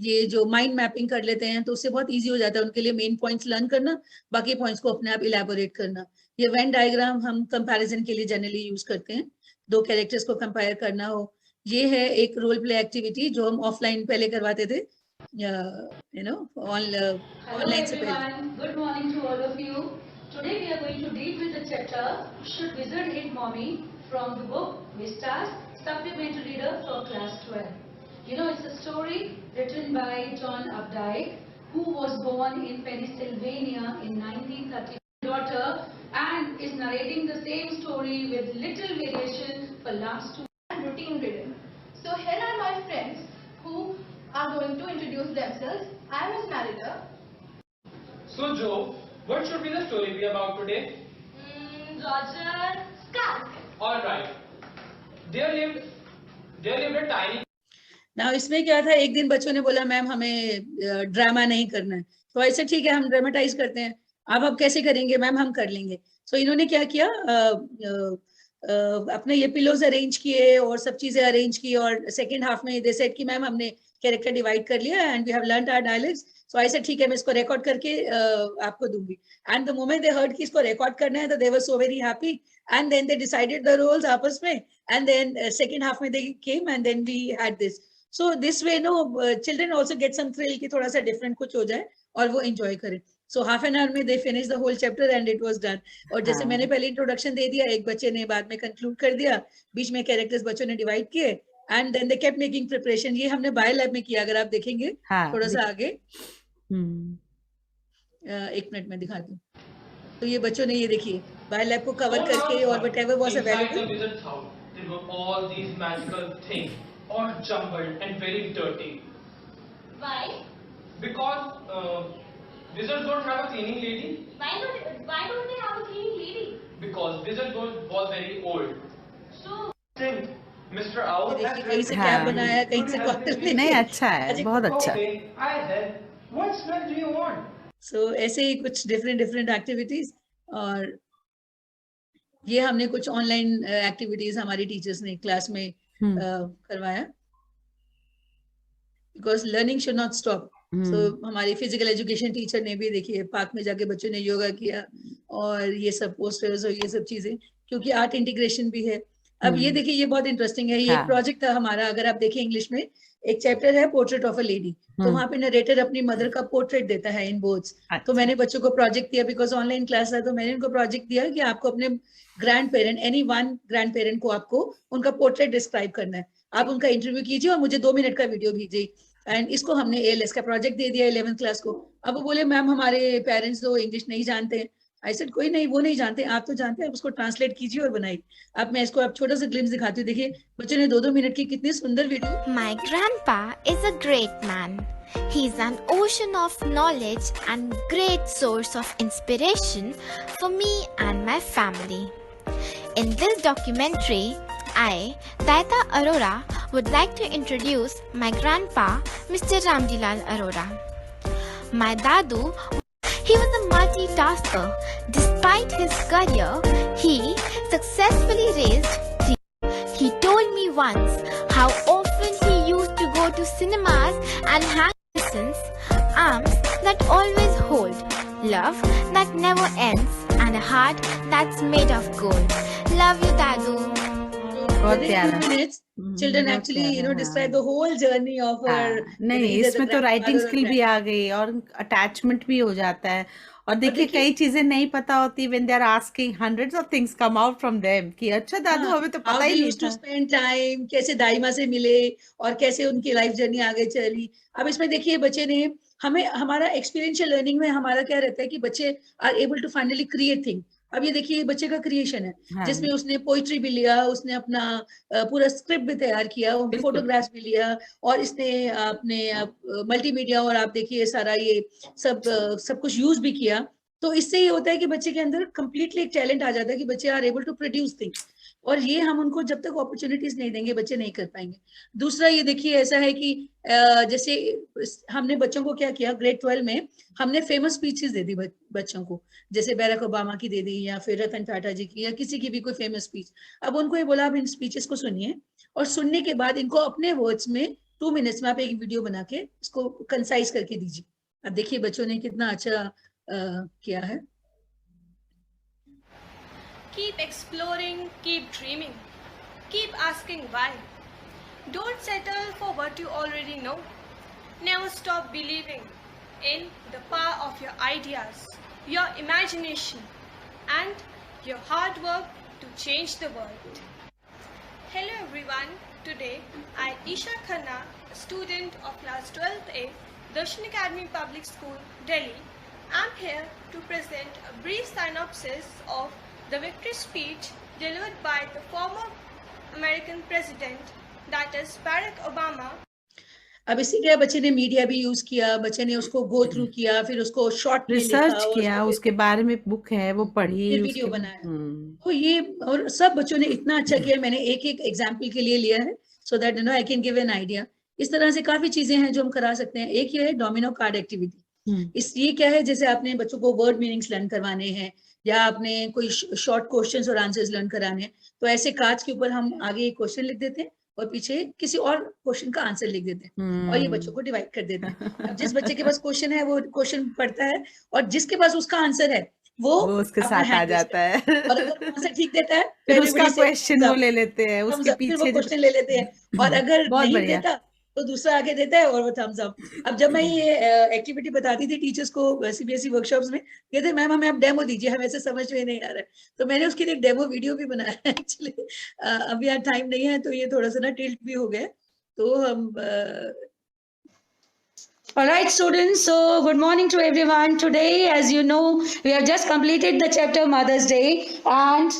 ये जो माइंड मैपिंग कर लेते हैं, तो उससे बहुत इजी हो जाता है उनके लिए मेन पॉइंट्स लर्न करना, बाकी पॉइंट्स को अपने आप इलेबोरेट करना। ये वेन डायग्राम हम कंपैरिजन के लिए जनरली यूज करते हैं, दो कैरेक्टर्स को कंपेयर करना हो। ये है एक रोल प्ले एक्टिविटी जो हम ऑफलाइन पहले करवाते थे, ऑनलाइन से पहले। Good morning to all of you. Today we are going to deal with the chapter Should Wizard Hit Mommy from the book Vistas, Supplementary Reader for Class 12. It's a story written by John Updike, who was born in Pennsylvania in 1930. Daughter and is narrating the same story with little variation for last 2 routine reading. So here are my friends who are going to introduce themselves. I am his narrator. So Joe, what should be the story be about today? Roger Skunk. All right. There lived a tiny. Now इसमें क्या था, एक दिन बच्चों ने बोला ma'am हमें drama नहीं करना है, तो ऐसे ठीक है हम ड्रामेटाइज करते हैं। अब कैसे करेंगे मैम, हम कर लेंगे। सो इन्होंने क्या किया, अपने ये पिलोज अरेंज किए और सब चीजें अरेंज की, और सेकंड हाफ में दे सेड कि मैम हमने कैरेक्टर डिवाइड कर लिया and we have learned our dialogues. So I said ठीक है, मैं इसको रिकॉर्ड करके आपको दूंगी। And the moment they heard कि इसको रिकॉर्ड करना है, तो they were so very happy, and then they decided the roles आपस में, एंड देन सेकंड हाफ में they came and then we had this. So this way no children also get some thrill कि थोड़ा सा different कुछ हो जाए और वो एंजॉय करें। सो हाफ एन आवर में they finish the whole chapter and it was done. और जैसे हाँ। मैंने पहले इंट्रोडक्शन दे दिया, एक बच्चे ने बाद में कंक्लूड कर दिया, बीच में कैरेक्टर्स बच्चों ने डिवाइड किए, and then they kept making preparation. ये हमने बायो लैब में किया, अगर आप देखेंगे हाँ, थोड़ा सा आगे, हम्म, एक मिनट में दिखाती हूँ। तो ये बच्चों ने ये देखिए बायो लैब को कवर करके और whatever was Inside the available. wizard's house, there were all these magical things, all jumbled and very dirty. Why? Because wizards don't have a cleaning lady. Why don't they have a cleaning lady? Because wizards was very old. So Think, Mr. Owl देखिए has कहीं से written- क्या हाँ। बनाया, कहीं से cotton ले नहीं लिया। अच्छा है, बहुत अच्छा। Okay, I said, what smell do you want? सो ऐसे ही कुछ डिफरेंट एक्टिविटीज। और ये हमने कुछ ऑनलाइन एक्टिविटीज हमारी टीचर्स ने क्लास में करवाया, because learning should not stop. So हमारी फिजिकल एजुकेशन टीचर ने भी देखिए पार्क में जाके बच्चों ने योगा किया, और ये सब पोस्टर्स और ये सब चीजें, क्योंकि आर्ट इंटीग्रेशन भी है। अब ये देखिए, ये बहुत इंटरेस्टिंग है, ये एक हाँ। प्रोजेक्ट था हमारा। अगर आप देखें इंग्लिश में एक चैप्टर है पोर्ट्रेट ऑफ अ लेडी, तो वहां पे नरेटर अपनी मदर का पोर्ट्रेट देता है इन वर्ड्स। तो मैंने बच्चों को प्रोजेक्ट दिया, बिकॉज ऑनलाइन क्लास है, तो मैंने उनको प्रोजेक्ट दिया कि आपको अपने grand parent, any one grand parent को आपको उनका पोर्ट्रेट डिस्क्राइब करना है। आप उनका इंटरव्यू कीजिए और मुझे 2 मिनट का वीडियो भेजिए। एंड इसको हमने ALS का प्रोजेक्ट दे दिया 11th क्लास को। अब वो बोले मैम हमारे पेरेंट्स तो इंग्लिश नहीं जानते हैं। आई सेड कोई नहीं, वो नहीं जानते, आप तो जानते हैं, आप उसको ट्रांसलेट कीजिए और बनाइए। अब मैं इसको अब छोटा सा ग्लिम्स दिखाती हूँ। देखिए बच्चों ने 2-2 मिनट की कितनी सुंदर video. My grandpa is a great man. He's an ocean of knowledge and great source of inspiration for me and my family. In this documentary, I, Taita Arora, would like to introduce my grandpa, Mr. Ramjilal Arora. My dadu, he was a multitasker. Despite his career, he successfully raised 3. He told me once how often he used to go to cinemas and hang lessons, arms that always hold, love that never ends, and a heart that's made of gold. Love you, Dadu. बहुत प्यारा। Children actually, you know, describe the whole journey of her. नहीं, इसमें तो writing skill भी आ गई और attachment भी हो जाता है। और देखिए कई चीजें नहीं पता होती, when they are asking hundreds of things come out from them कि अच्छा दादू हमें तो पता ही नहीं था। स्पेंड टाइम, कैसे दाइमा से मिले और कैसे उनकी लाइफ जर्नी आगे चली। अब इसमें देखिए बच्चे ने हमें, हमारा एक्सपीरियंशियल लर्निंग में हमारा क्या रहता है कि बच्चे are able to finally create thing. अब ये देखिए बच्चे का क्रिएशन है, हाँ। जिसमें उसने पोइट्री भी लिया, उसने अपना पूरा स्क्रिप्ट भी तैयार किया, फोटोग्राफ्स भी लिया, और इसने अपने मल्टीमीडिया, और आप देखिए सारा ये सब कुछ यूज भी किया। तो इससे ये होता है कि बच्चे के अंदर कंप्लीटली एक टैलेंट आ जाता है कि बच्चे are able to produce things, और ये हम उनको जब तक अपॉर्चुनिटीज नहीं देंगे बच्चे नहीं कर पाएंगे। दूसरा ये देखिए ऐसा है कि जैसे हमने बच्चों को क्या किया, ग्रेड 12 में हमने फेमस स्पीचेस दे दी बच्चों को, जैसे बैरक ओबामा की दे दी, या फिर रतन टाटा जी की, या किसी की भी कोई फेमस स्पीच। अब उनको ये बोला आप इन स्पीचेस को सुनिए, और सुनने के बाद इनको अपने वर्ड्स में 2 मिनट्स में आप एक वीडियो बना के इसको कंसाइज करके दीजिए। अब देखिए बच्चों ने कितना अच्छा किया है। Keep exploring, keep dreaming, keep asking why. Don't settle for what you already know. Never stop believing in the power of your ideas, your imagination, and your hard work to change the world. Hello everyone. Today I, Isha Khanna, a student of class 12th A, Darshan Academy Public School, Delhi, I'm here to present a brief synopsis of the victory speech delivered by the former American president, that is Barack Obama. अब इसी के बच्चे ने media भी use किया, बच्चे ने उसको गो थ्रू किया, फिर उसको शॉर्ट रिसर्च किया, उसके बारे में बुक है वो पढ़ी, फिर वीडियो बनाया। तो ये और सब बच्चों ने इतना अच्छा किया। मैंने एक एक एग्जाम्पल के लिए लिया है, so that you know I can give an idea. इस तरह से काफी चीजें हैं जो हम करा सकते हैं। एक ये है डोमिनो कार्ड एक्टिविटी। ये क्या है, जैसे आपने बच्चों को वर्ड मीनिंग्स लर्न करवाने हैं या आपने कोई शॉर्ट क्वेश्चंस और आंसर्स लर्न कराने हैं, तो ऐसे कार्ड्स के ऊपर हम आगे एक क्वेश्चन लिख देते हैं और पीछे किसी और क्वेश्चन का आंसर लिख देते हैं और ये बच्चों को डिवाइड कर देते हैं। अब जिस बच्चे के पास क्वेश्चन है वो क्वेश्चन पढ़ता है और जिसके पास उसका आंसर है वो उसके अपना साथ आ hand raise जाता है। और अगर वो आंसर ठीक देता है फिर तो उसका everybody says क्वेश्चन thumbs वो up, ले लेते हैं, thumbs उसके up, फिर वो पीछे क्वेश्चन ले लेते हैं और अगर बहुत नहीं बढ़िया। देता तो दूसरा आगे देता है और वो थम्स अप। अब जब मैं ये एक्टिविटी बताती थी टीचर्स को सीबीएसई वर्कशॉप्स में, कहते मैम हमें आप डेमो दीजिए, हमें ऐसे समझ में नहीं आ रहा है। तो मैंने उसके लिए एक डेमो वीडियो भी बनाया है एक्चुअली। अभी यार टाइम नहीं है तो ये थोड़ा सा ना टिल्ट भी हो गया, तो हम All right, students. So, good morning to everyone. Today, as you know, we have just completed the chapter Mother's Day, and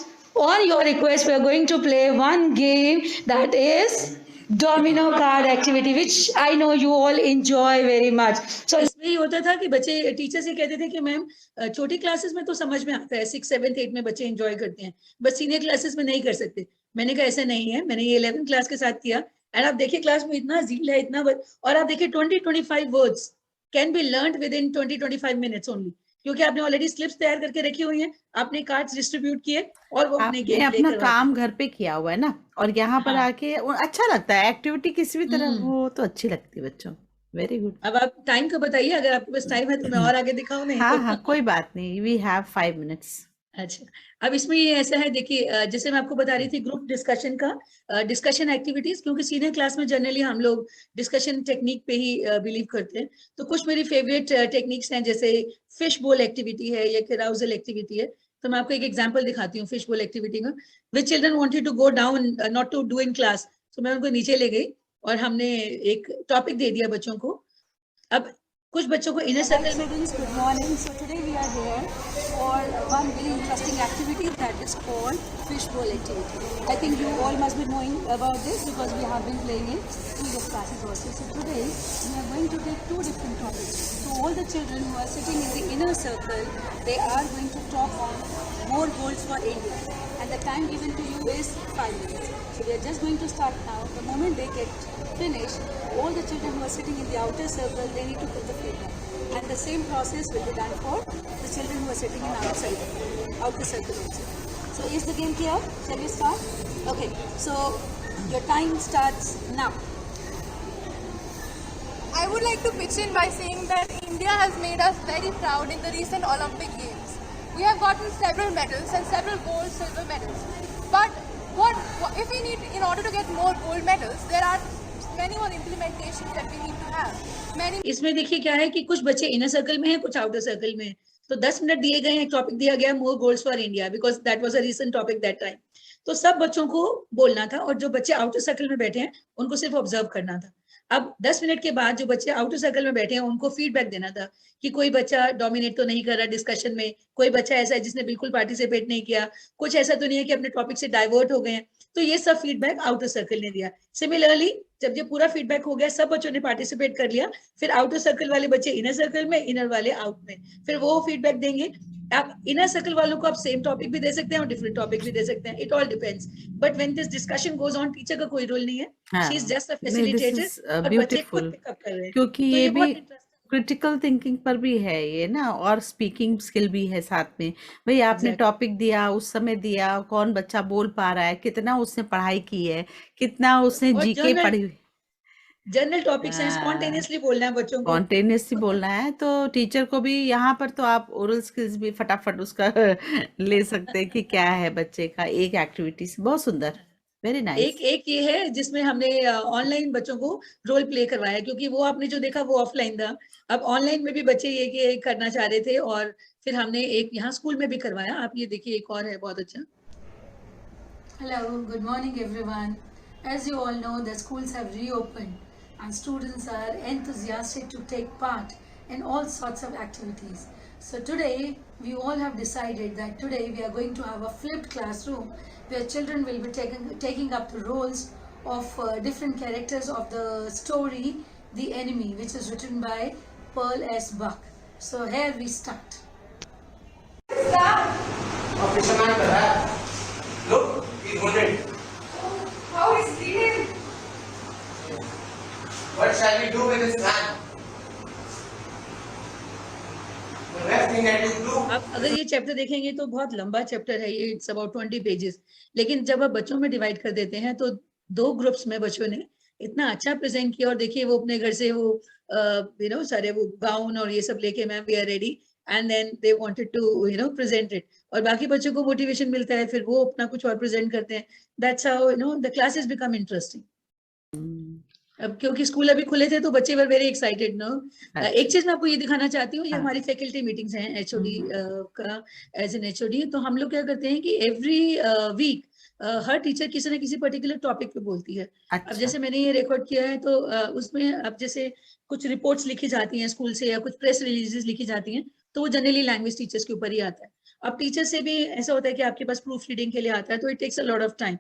on your request, we are going to play one game that is domino card activity, which I know you all enjoy very much. So, इसमें ये होता था कि बच्चे teacher से कहते थे कि मैम छोटी क्लासेस में तो समझ में आता है, 6, 7, 8 में बच्चे एंजॉय करते हैं, बट सीनियर क्लासेस में नहीं कर सकते। मैंने कहा ऐसा नहीं है, मैंने ये 11th क्लास के साथ किया एंड आप देखिए क्लास में इतना ज़ील है, इतना और आप देखिए 20-25 words can be learned with in 20-25 minutes only, क्योंकि आपने ऑलरेडी स्लिप्स तैयार करके रखी हुई हैं, आपने कार्ड्स डिस्ट्रीब्यूट किए और वो अपने आपने गेम प्ले अपना करवा काम घर पे किया हुआ है ना, और यहाँ पर हाँ। आके अच्छा लगता है। एक्टिविटी किसी भी तरह हो तो अच्छी लगती है बच्चों। Very good. अब आप टाइम का बताइए, अगर आपके पास टाइम है तो मैं और आगे दिखाऊं नहीं हाँ तो। हाँ कोई बात नहीं, वी हैव 5 मिनट्स। अच्छा, अब इसमें ये ऐसा है, देखिए जैसे मैं आपको बता रही थी ग्रुप डिस्कशन का, डिस्कशन एक्टिविटीज, क्योंकि सीनियर क्लास में जनरली हम लोग डिस्कशन टेक्निक पे ही बिलीव करते हैं। तो कुछ मेरी फेवरेट टेक्निक्स हैं, जैसे फिश बोल एक्टिविटी है या कैराउजल एक्टिविटी है। तो मैं आपको एक एग्जांपल दिखाती हूँ फिश बोल एक्टिविटी का। Which children wanted to go down, not to do in class, तो मैं उनको नीचे ले गई और हमने एक टॉपिक दे दिया बच्चों को। अब कुछ बच्चों को इनर सर्कल में। Good morning. So today we are here for one very interesting activity that is called fishbowl activity. I think you all must be knowing about this because we have been playing it previous classes also. So today we are going to take 2 different topics. So all the children who are sitting in the inner circle, they are going to talk on more goals for India, and the time given to you is 5 minutes. So we are just going to start now. The moment they get finished, all the children who are sitting in the outer circle, they need to put the feedback. And the same process will be done for the children who are sitting in outer circle also. So is the game clear? Shall we start? Okay, so your time starts now. I would like to pitch in by saying that India has made us very proud in the recent Olympic Games. We have gotten several medals and several gold, silver medals. But what if we need, in order to get more gold medals, there are many more implementations that we need to have. इसमें देखिए क्या है कि कुछ बच्चे inner circle में हैं, कुछ आउटर सर्कल में हैं। तो 10 मिनट दिए गए हैं, टॉपिक दिया गया मोर goals for India, because that was a recent topic that time. तो सब बच्चों को बोलना था और जो बच्चे आउटर सर्कल में बैठे हैं उनको सिर्फ ऑब्जर्व करना था। अब 10 मिनट के बाद जो बच्चे आउटर सर्कल में बैठे हैं उनको फीडबैक देना था कि कोई बच्चा डोमिनेट तो नहीं कर रहा डिस्कशन में, कोई बच्चा ऐसा है जिसने बिल्कुल पार्टिसिपेट नहीं किया, कुछ ऐसा तो नहीं है कि अपने टॉपिक से डाइवर्ट हो गए हैं। तो ये सब फीडबैक आउटर सर्कल ने दिया। सिमिलरली जब ये पूरा फीडबैक हो गया, सब बच्चों ने पार्टिसिपेट कर लिया, फिर आउटर सर्कल वाले बच्चे इनर सर्कल में, इनर वाले आउट में, फिर वो फीडबैक देंगे। आप इनर सर्कल वालों को आप सेम टॉपिक भी दे सकते हैं और डिफरेंट टॉपिक भी दे सकते हैं, it all depends. But when this discussion goes on, teacher का कोई रोल नहीं है, she is just a facilitator और बच्चे खुद पिकअप कर रहे हैं। क्योंकि तो ये भी बहुत क्रिटिकल थिंकिंग पर भी है ये ना, और स्पीकिंग स्किल भी है साथ में। भाई आपने टॉपिक दिया, उस समय दिया, कौन बच्चा बोल पा रहा है, कितना उसने पढ़ाई की है, कितना उसने जीके पढ़ी हुई, जनरल टॉपिक्स हैं, स्पॉन्टेनियसली बोलना है बच्चों को, स्पॉन्टेनियसली बोलना है। तो टीचर को भी यहाँ पर तो आप ओरल स्किल्स भी फटाफट उसका ले सकते हैं कि क्या है बच्चे का। एक एक्टिविटी बहुत सुंदर, वेरी नाइस। एक ये है जिसमें हमने ऑनलाइन बच्चों को रोल प्ले करवाया, क्योंकि वो आपने जो देखा वो ऑफलाइन था। अब ऑनलाइन में भी बच्चे ये करना चाह रहे थे और फिर हमने एक यहाँ स्कूल में भी करवाया। आप ये देखिए, एक और है बहुत अच्छा। Hello, good morning everyone. As you all know, the schools have reopened and students are enthusiastic to take part in all sorts of activities. So today we all have decided that today we are going to have a flipped classroom where children will be taking up the roles of different characters of the story The Enemy, which is written by Pearl S. Buck. So here we start. Fisherman कर रहा है। Look, he's wounded. How is bleeding? What shall we do with his hand? looking at you. Look. आप अगर ये chapter देखेंगे तो बहुत लंबा चैप्टर है ये, इट्स अबाउट 20 पेजेस। लेकिन जब आप बच्चों में डिवाइड कर देते हैं तो 2 ग्रुप्स में बच्चों ने इतना अच्छा प्रेजेंट किया। और देखिए वो अपने घर से वो सारे वो गाउन और ये सब लेके ma'am we are ready, and then they wanted to present it. और बाकी बच्चों को मोटिवेशन मिलता है, फिर वो अपना कुछ और प्रेजेंट करते हैं। That's how the classes become interesting. अब क्योंकि स्कूल अभी खुले थे तो बच्चे वर वेरी एक्साइटेड एक चीज मैं आपको ये दिखाना चाहती हूँ, ये हमारी फैकल्टी मीटिंग्स हैं एचओडी का, एज एन एचओडी। तो हम लोग क्या करते हैं कि एवरी वीक हर टीचर किसी न किसी पर्टिकुलर टॉपिक पे बोलती है। अब जैसे मैंने ये रिकॉर्ड किया है तो उसमें अब जैसे कुछ रिपोर्ट्स लिखी जाती हैं स्कूल से या कुछ प्रेस रिलीजेस लिखी जाती हैं, तो वो जनरली लैंग्वेज टीचर्स के ऊपर ही आता है। अब टीचर से भी ऐसा होता है कि आपके पास प्रूफ रीडिंग के लिए आता है, तो it takes a lot of time.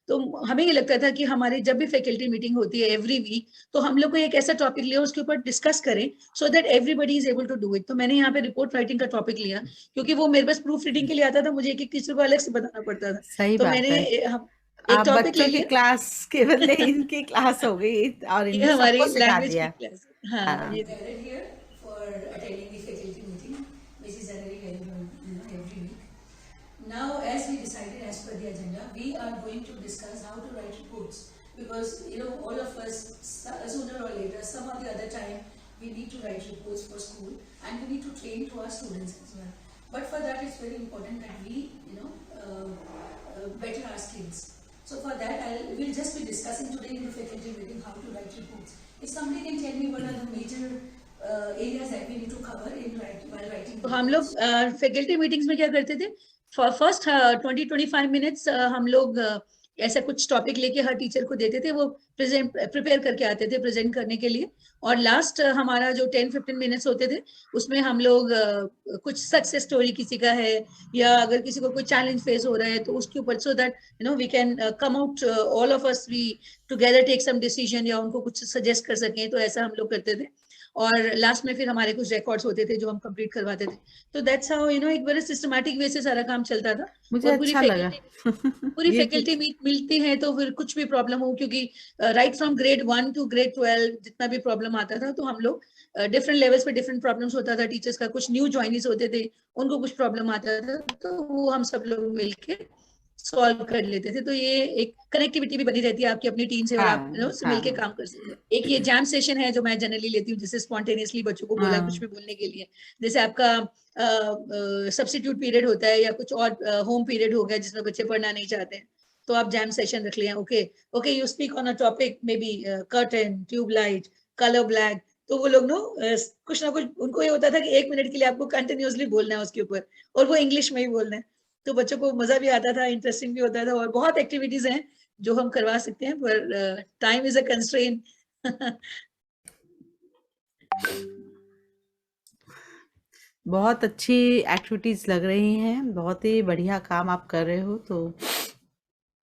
तो हमें ये लगता था कि हमारी जब भी फैकल्टी मीटिंग होती है एवरी वीक, तो हम लोग को एक ऐसा टॉपिक लिया उसके ऊपर डिस्कस करें so that everybody is able to do it. तो मैंने यहाँ पे रिपोर्ट राइटिंग का टॉपिक लिया, क्योंकि वो मेरे पास प्रूफ रीडिंग के लिए आता था, मुझे एक टीचर को अलग से बताना पड़ता था। सही तो बात मैंने है। एक आप टॉपिक ले बच्चों की लिया, क्लास के बदले इनकी क्लास हो गई और ये इनने हमारी सबको सिखा लैंग्वेज दिया। की क्लास। हाँ, हाँ। ये gathered here for attending the faculty meeting, which is generally held every week. Now, as we decided as per the agenda, we are going to discuss how to write reports, because all of us sooner or later, some or the other time, we need to write reports for school, and we need to train to our students as well. But for that, it's very important that we better our skills. So for that, we'll just be discussing today in the faculty meeting how to write reports. If somebody can tell me what are the major areas that we need to cover while writing. तो हम लोग faculty meetings में क्या करते थे, first 20-25 minutes हम लोग ऐसा कुछ टॉपिक लेके हर टीचर को देते थे, वो प्रिपेयर करके आते थे प्रेजेंट करने के लिए। और लास्ट हमारा जो 10-15 मिनट्स होते थे, उसमें हम लोग कुछ सक्सेस स्टोरी किसी का है, या अगर किसी को कोई चैलेंज फेस हो रहा है तो उसके ऊपर, so that we can come out all of us, we together take some decision, या उनको कुछ सजेस्ट कर सकें। तो ऐसा हम लोग करते थे। और लास्ट में फिर हमारे कुछ रिकॉर्ड्स होते थे जो हम कंप्लीट करवाते थे। तो दैट्स हाउ एक बड़े सिस्टमैटिक वे से सारा काम चलता था। मुझे और अच्छा लगा। पूरी ये फैकल्टी मिलती है तो फिर कुछ भी प्रॉब्लम हो, क्योंकि right from grade 1 to grade 12 जितना भी प्रॉब्लम आता था, तो हम लोग डिफरेंट लेवल्स पे डिफरेंट प्रॉब्लम्स होता था टीचर्स का। कुछ न्यू ज्वाइनीज होते थे, उनको कुछ प्रॉब्लम आता था, तो वो हम सब लोग मिलके सॉल्व कर लेते थे। तो ये एक कनेक्टिविटी भी बनी रहती है आपकी अपनी टीम से, और आप मिलके काम कर सकते हैं। एक ये जैम सेशन है जो मैं जनरली लेती हूँ, जिससे स्पॉन्टेनियसली बच्चों को बोला कुछ भी बोलने के लिए। जैसे आपका सब्स्टिट्यूट पीरियड होता है, या कुछ और होम पीरियड हो गया जिसमें बच्चे पढ़ना नहीं चाहते हैं, तो आप जैम सेशन रख लिया। Okay you speak on a topic, may be curtain, tube light, colour black. तो वो लोग कुछ ना कुछ, उनको ये होता था कि 1 मिनट के लिए आपको कंटिन्यूअसली बोलना है उसके ऊपर, और वो इंग्लिश में ही बोलना है। तो बच्चों को मजा भी आता था, इंटरेस्टिंग भी होता था। और बहुत एक्टिविटीज हैं जो हम करवा सकते हैं, पर टाइम इज अ कंस्ट्रेंट। बहुत अच्छी एक्टिविटीज लग रही हैं, बहुत ही बढ़िया काम आप कर रहे हो। तो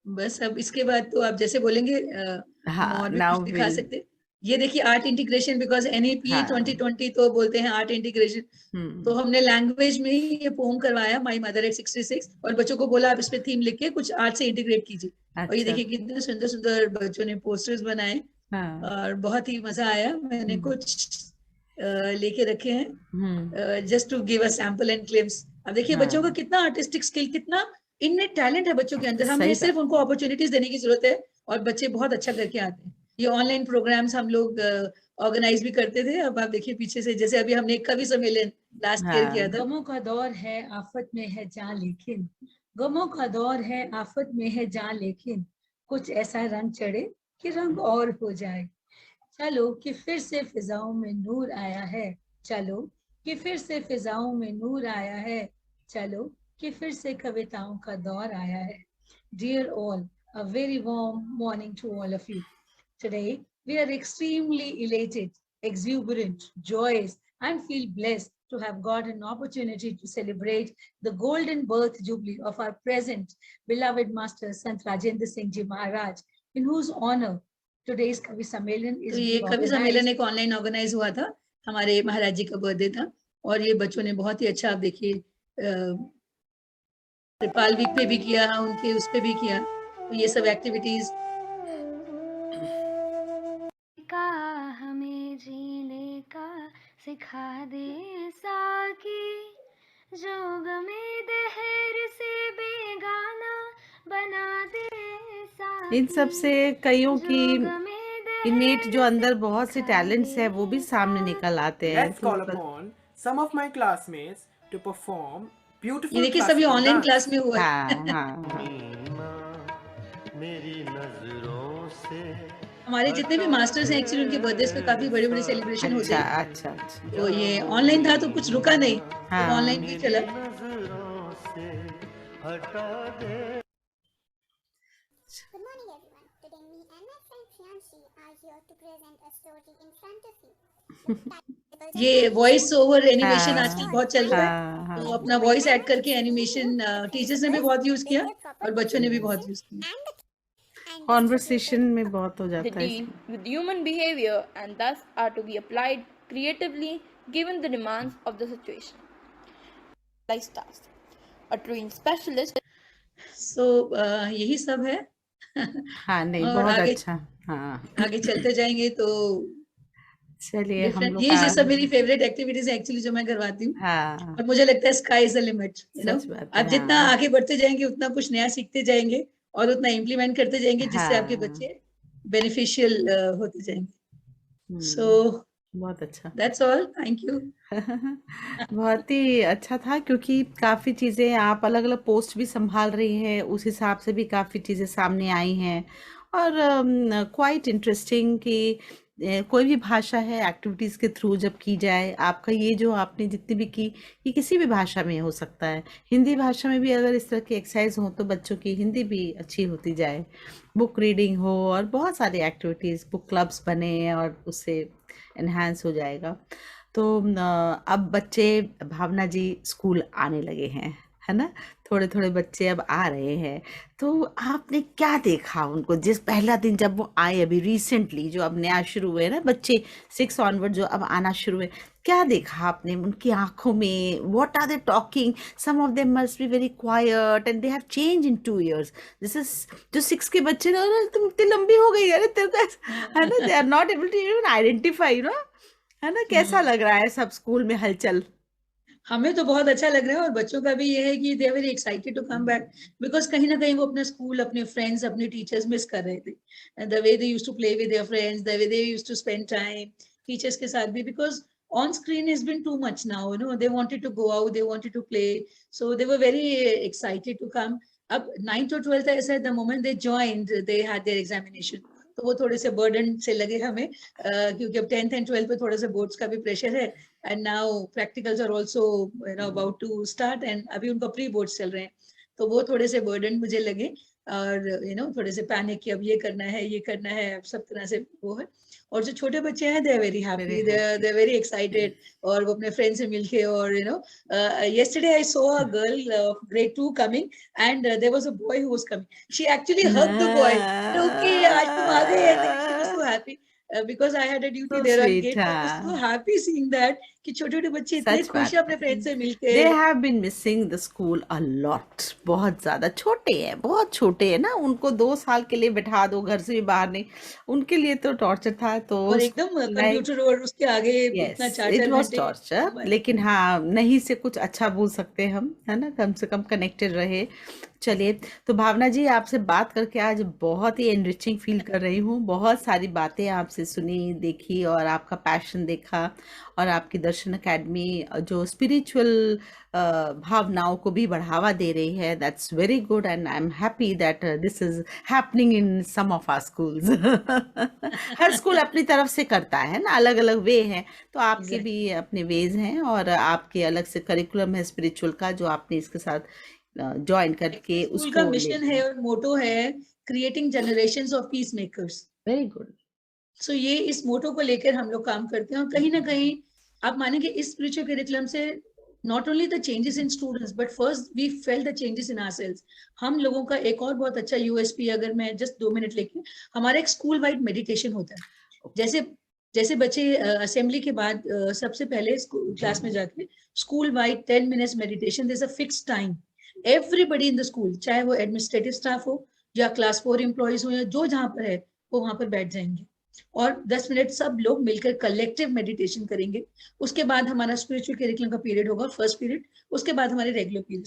बस अब इसके बाद तो आप जैसे बोलेंगे हाँ, हम और भी now कुछ दिखा we'll- सकते हैं। ये देखिए आर्ट इंटीग्रेशन, बिकॉज NEP 2020 तो बोलते हैं आर्ट इंटीग्रेशन। तो हमने लैंग्वेज में ही ये पोम करवाया, माई मदर एट 66, और बच्चों को बोला आप इस पे थीम लिख के कुछ आर्ट से इंटीग्रेट कीजिए। और ये अच्छा। देखिए कितने सुंदर सुंदर बच्चों ने पोस्टर्स बनाए, और बहुत ही मजा आया। मैंने कुछ लेके रखे हैं just to give a sample and clips. अब देखिए बच्चों का कितना आर्टिस्टिक स्किल, कितना इनने टैलेंट है बच्चों के अंदर। हमें सिर्फ उनको अपॉर्चुनिटीज देने की जरूरत है, और बच्चे बहुत अच्छा करके आते हैं। ये ऑनलाइन प्रोग्राम्स हम लोग ऑर्गेनाइज भी करते थे। अब आप देखिए पीछे से, जैसे अभी हमने एक कवि सम्मेलन लास्ट ईयर किया था। गमों का दौर है, आफत में है जान, लेकिन गमों का दौर है, आफत में है जान, लेकिन कुछ ऐसा रंग चढ़े कि रंग और हो जाए। चलो कि फिर से फिजाओं में नूर आया है, चलो कि फिर से फिजाओं में नूर आया है, चलो कि फिर से कविताओं का दौर आया है। Dear all, a very warm morning to all of you. Today, we are extremely elated, exuberant, joyous, and feel blessed to have got an opportunity to celebrate the golden birth jubilee of our present beloved master, Sant Rajendra Singh Ji Maharaj, in whose honor today's Kavi Sammelan is being organized. कवि सम्मेलन एक online organise हुआ था, हमारे महाराज जी का birthday था, और ये बच्चों ने बहुत ही अच्छा, आप देखिए त्रिपाल वीक पे भी किया, उनके उस पे भी किया। तो ये सब एक्टिविटीज का हमें जीने का सिखा दे साकी, जोग में दहर से बेगाना बना दे इन सब साथी, से कईयों की जोग में इनेट जो दहर अंदर से बहुत से खा टैलेंट्स है वो भी दे सामने निकल आते हैं। Let's तो call upon some of my classmates to perform ये beautiful देखिए सभी classical ऑनलाइन dance. क्लास में हुआ है। हाँ हाँ मेरी नजरों से हमारे जितने भी मास्टर्स हैं एक्चुअली उनके बर्थडे पे काफी बड़े बड़े सेलिब्रेशन होते अच्छा हैं, अच्छा अच्छा तो ये ऑनलाइन था तो कुछ रुका नहीं, तो हाँ ऑनलाइन भी चला। नजरों से हटा दे। Good morning everyone. Today me and my friend Priyanshi are here to present a story in front of you. ये वॉइस ओवर एनिमेशन हाँ आजकल बहुत चल रहा है, हाँ तो हाँ अपना वॉइस ऐड करके एनिमेशन टीचर्स ने भी बहुत यूज किया और बच्चों ने भी बहुत यूज किया। कॉन्वर्सेशन में बहुत हो They जाता है deal इसमें। with human behavior and thus are to be applied creatively given the demands of the situation. Life task. A trained specialist. सो यही सब है। हाँ नहीं और बहुत आगे अच्छा। हाँ आगे चलते जाएंगे तो चलिए हम डिफरेंट, लोग ये का सब मेरी फेवरेट एक्टिविटीज है एक्चुअली जो मैं करवाती हूँ, हाँ और मुझे लगता है sky is the limit, you know. सच बात है। आप जितना हाँ आगे बढ़ते जाएंगे उतना कुछ नया सीखते जाएंगे और उतना इम्प्लीमेंट करते जाएंगे जिससे आपके हाँ बच्चे बेनिफिशियल होते जाएंगे। सो बहुत अच्छा। That's all, thank you. बहुत ही अच्छा था क्योंकि काफ़ी चीज़ें आप अलग अलग पोस्ट भी संभाल रही हैं, उस हिसाब से भी काफ़ी चीज़ें सामने आई हैं और क्वाइट इंटरेस्टिंग कि कोई भी भाषा है एक्टिविटीज़ के थ्रू जब की जाए, आपका ये जो आपने जितनी भी की ये किसी भी भाषा में हो सकता है। हिंदी भाषा में भी अगर इस तरह की एक्सरसाइज हो तो बच्चों की हिंदी भी अच्छी होती जाए, बुक रीडिंग हो और बहुत सारी एक्टिविटीज़, बुक क्लब्स बने और उससे एनहांस हो जाएगा। तो अब बच्चे भावना जी स्कूल आने लगे हैं, है ना? थोड़े थोड़े बच्चे अब आ रहे हैं, तो आपने क्या देखा उनको जिस पहला दिन जब वो आए अभी रिसेंटली जो अब नया शुरू हुए ना बच्चे 6 ऑनवर्ड जो अब आना शुरू हुए, क्या देखा आपने उनकी आंखों में? What are they talking? Some of them must be very quiet and they have change in 2 years. This is जो 6 के बच्चे ना, अरे तुम इतनी लंबी हो गई, अरे तेरे को है ना, they are not able to even identify, ना है ना? कैसा लग रहा है सब स्कूल में हलचल? हमें तो बहुत अच्छा लग रहा है और बच्चों का भी ये है कि they are very excited to come back, because कहीं ना कहीं वो अपना स्कूल, अपने फ्रेंड्स, अपने टीचर्स मिस कर रहे थे। The way they used to play with their friends, the way they used to spend time teachers के साथ भी, because on screen has been too much now, you know, they wanted to go out, they wanted to play, so they were very excited to come. Ab 9th और 12th ऐसा है, the moment they joined they had their examination, तो वो थोड़े से burden से लगे हमें, क्योंकि अब 10th and 12th पे थोड़ा सा बोर्ड्स का भी प्रेशर है, and now practicals are also you know about to start, and अभी उनका प्री बोर्ड्स चल रहे हैं, तो वो थोड़े से बर्डन मुझे लगे और यू नो थोड़े से पैनिक कि अब ये करना है, ये करना है, सब तरह से वो है। और जो छोटे बच्चे हैं, they are very happy, they are very excited, और वो अपने फ्रेंड से मिलके, और you know yesterday I saw a girl of grade 2 coming, and there was a boy who was coming. She actually hugged the boy. Okay, आज तुम आ गए, and she was so happy. Because I had a duty So there on sweet, gate, I was so happy seeing that कि छोटे-छोटे बच्चे इतने सच खुश बात हैं अपने है। फ्रेंड से मिलके। They have been missing the school a lot, बहुत ज़्यादा। छोटे हैं, बहुत छोटे हैं ना, उनको 2 साल के लिए बिठा दो, घर से भी बाहर नहीं, उनके लिए तो टॉर्चर था। तो और एकदम कंप्यूटर और उसके आगे यस इतना इट 4-4 वाज घंटे टॉर्चर, लेकिन हाँ नहीं से कुछ अच्छा बोल सकते हम, है ना? कम से कम कनेक्टेड रहे। चलिए, तो भावना जी आपसे बात करके आज बहुत ही एनरिचिंग फील कर रही हूँ, बहुत सारी बातें आपसे सुनी, देखी और आपका पैशन देखा, और आपकी दर्शन अकेडमी जो स्पिरिचुअल भावनाओं को भी बढ़ावा दे रही है, that's very good, and I am happy that this is happening in some of our schools. हर स्कूल अपनी तरफ से करता है ना, अलग अलग वे हैं, तो आपके भी अपने वेज हैं और आपके अलग से करिकुलम है स्पिरिचुअल का जो आपने इसके साथ ज्वाइन करके स्कूल उसको का मिशन है और मोटो है creating generations of peacemakers. Very good. So ये इस मोटो को लेकर हम लोग काम करते हैं, और कहीं ना कहीं आप मानेंगे इस स्पिरिचुअल करिकुलम से not only the changes in students but first we felt the changes in ourselves. हम लोगों का एक और बहुत अच्छा यूएसपी, अगर मैं जस्ट 2 मिनट लेके, हमारा एक स्कूल वाइड मेडिटेशन होता है। जैसे बच्चे असेंबली के बाद सबसे पहले क्लास में जाके school wide 10 minutes meditation, there is a fixed time, everybody in the school, चाहे वो एडमिनिस्ट्रेटिव स्टाफ हो या क्लास 4 एम्प्लॉइज हो या जो जहाँ पर है, वो वहां पर बैठ जाएंगे। और 10 मिनट सब लोग मिलकर कलेक्टिव मेडिटेशन करेंगे। उसके बाद हमारा स्पिरिचुअल करिकुलम का पीरियड होगा, फर्स्ट पीरियड, उसके बाद हमारे रेगुलर पीरियड।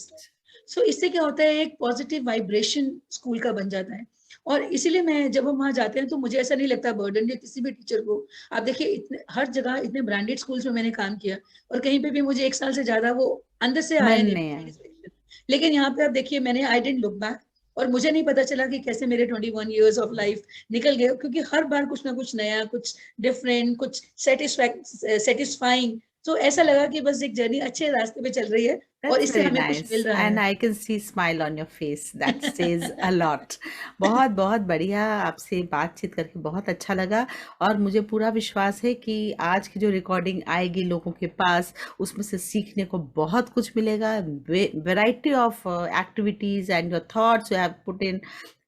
सो इससे क्या होता है, एक पॉजिटिव वाइब्रेशन स्कूल का बन जाता है। और इसीलिए मैं जब हम वहाँ जाते हैं तो मुझे ऐसा नहीं लगता बर्डन, या किसी भी टीचर को। आप देखिए इतने हर जगह इतने ब्रांडेड स्कूल्स में मैंने काम किया और कहीं पे भी मुझे 1 साल से ज्यादा वो अंदर से आया मन नहीं नहीं आया। satisfaction। लेकिन यहाँ पे आप देखिए मैंने आई डिडंट लुक बैक, और मुझे नहीं पता चला कि कैसे मेरे 21 इयर्स ऑफ लाइफ निकल गए, क्योंकि हर बार कुछ ना कुछ नया, कुछ डिफरेंट, कुछ सेटिस्फाइंग। तो ऐसा लगा कि बस एक जर्नी अच्छे रास्ते पे चल रही है और That's इससे very हमें कुछ nice, मिल रहा and है। I can see smile on your face. That says a lot. बहुत बहुत बढ़िया, आपसे बातचीत करके बहुत अच्छा लगा और मुझे पूरा विश्वास है कि आज की जो रिकॉर्डिंग आएगी लोगों के पास, उसमें से सीखने को बहुत कुछ मिलेगा। Variety of activities and your thoughts you have put in,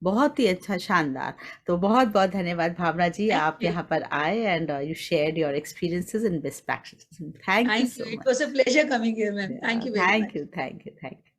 बहुत ही अच्छा, शानदार। तो बहुत बहुत धन्यवाद भावना जी, आप यहाँ पर आए and you shared your experiences and best practices. Thank you Thank so you. It much. was a pleasure coming here, ma'am. Thank you very much. Thank you, thank you, thank you.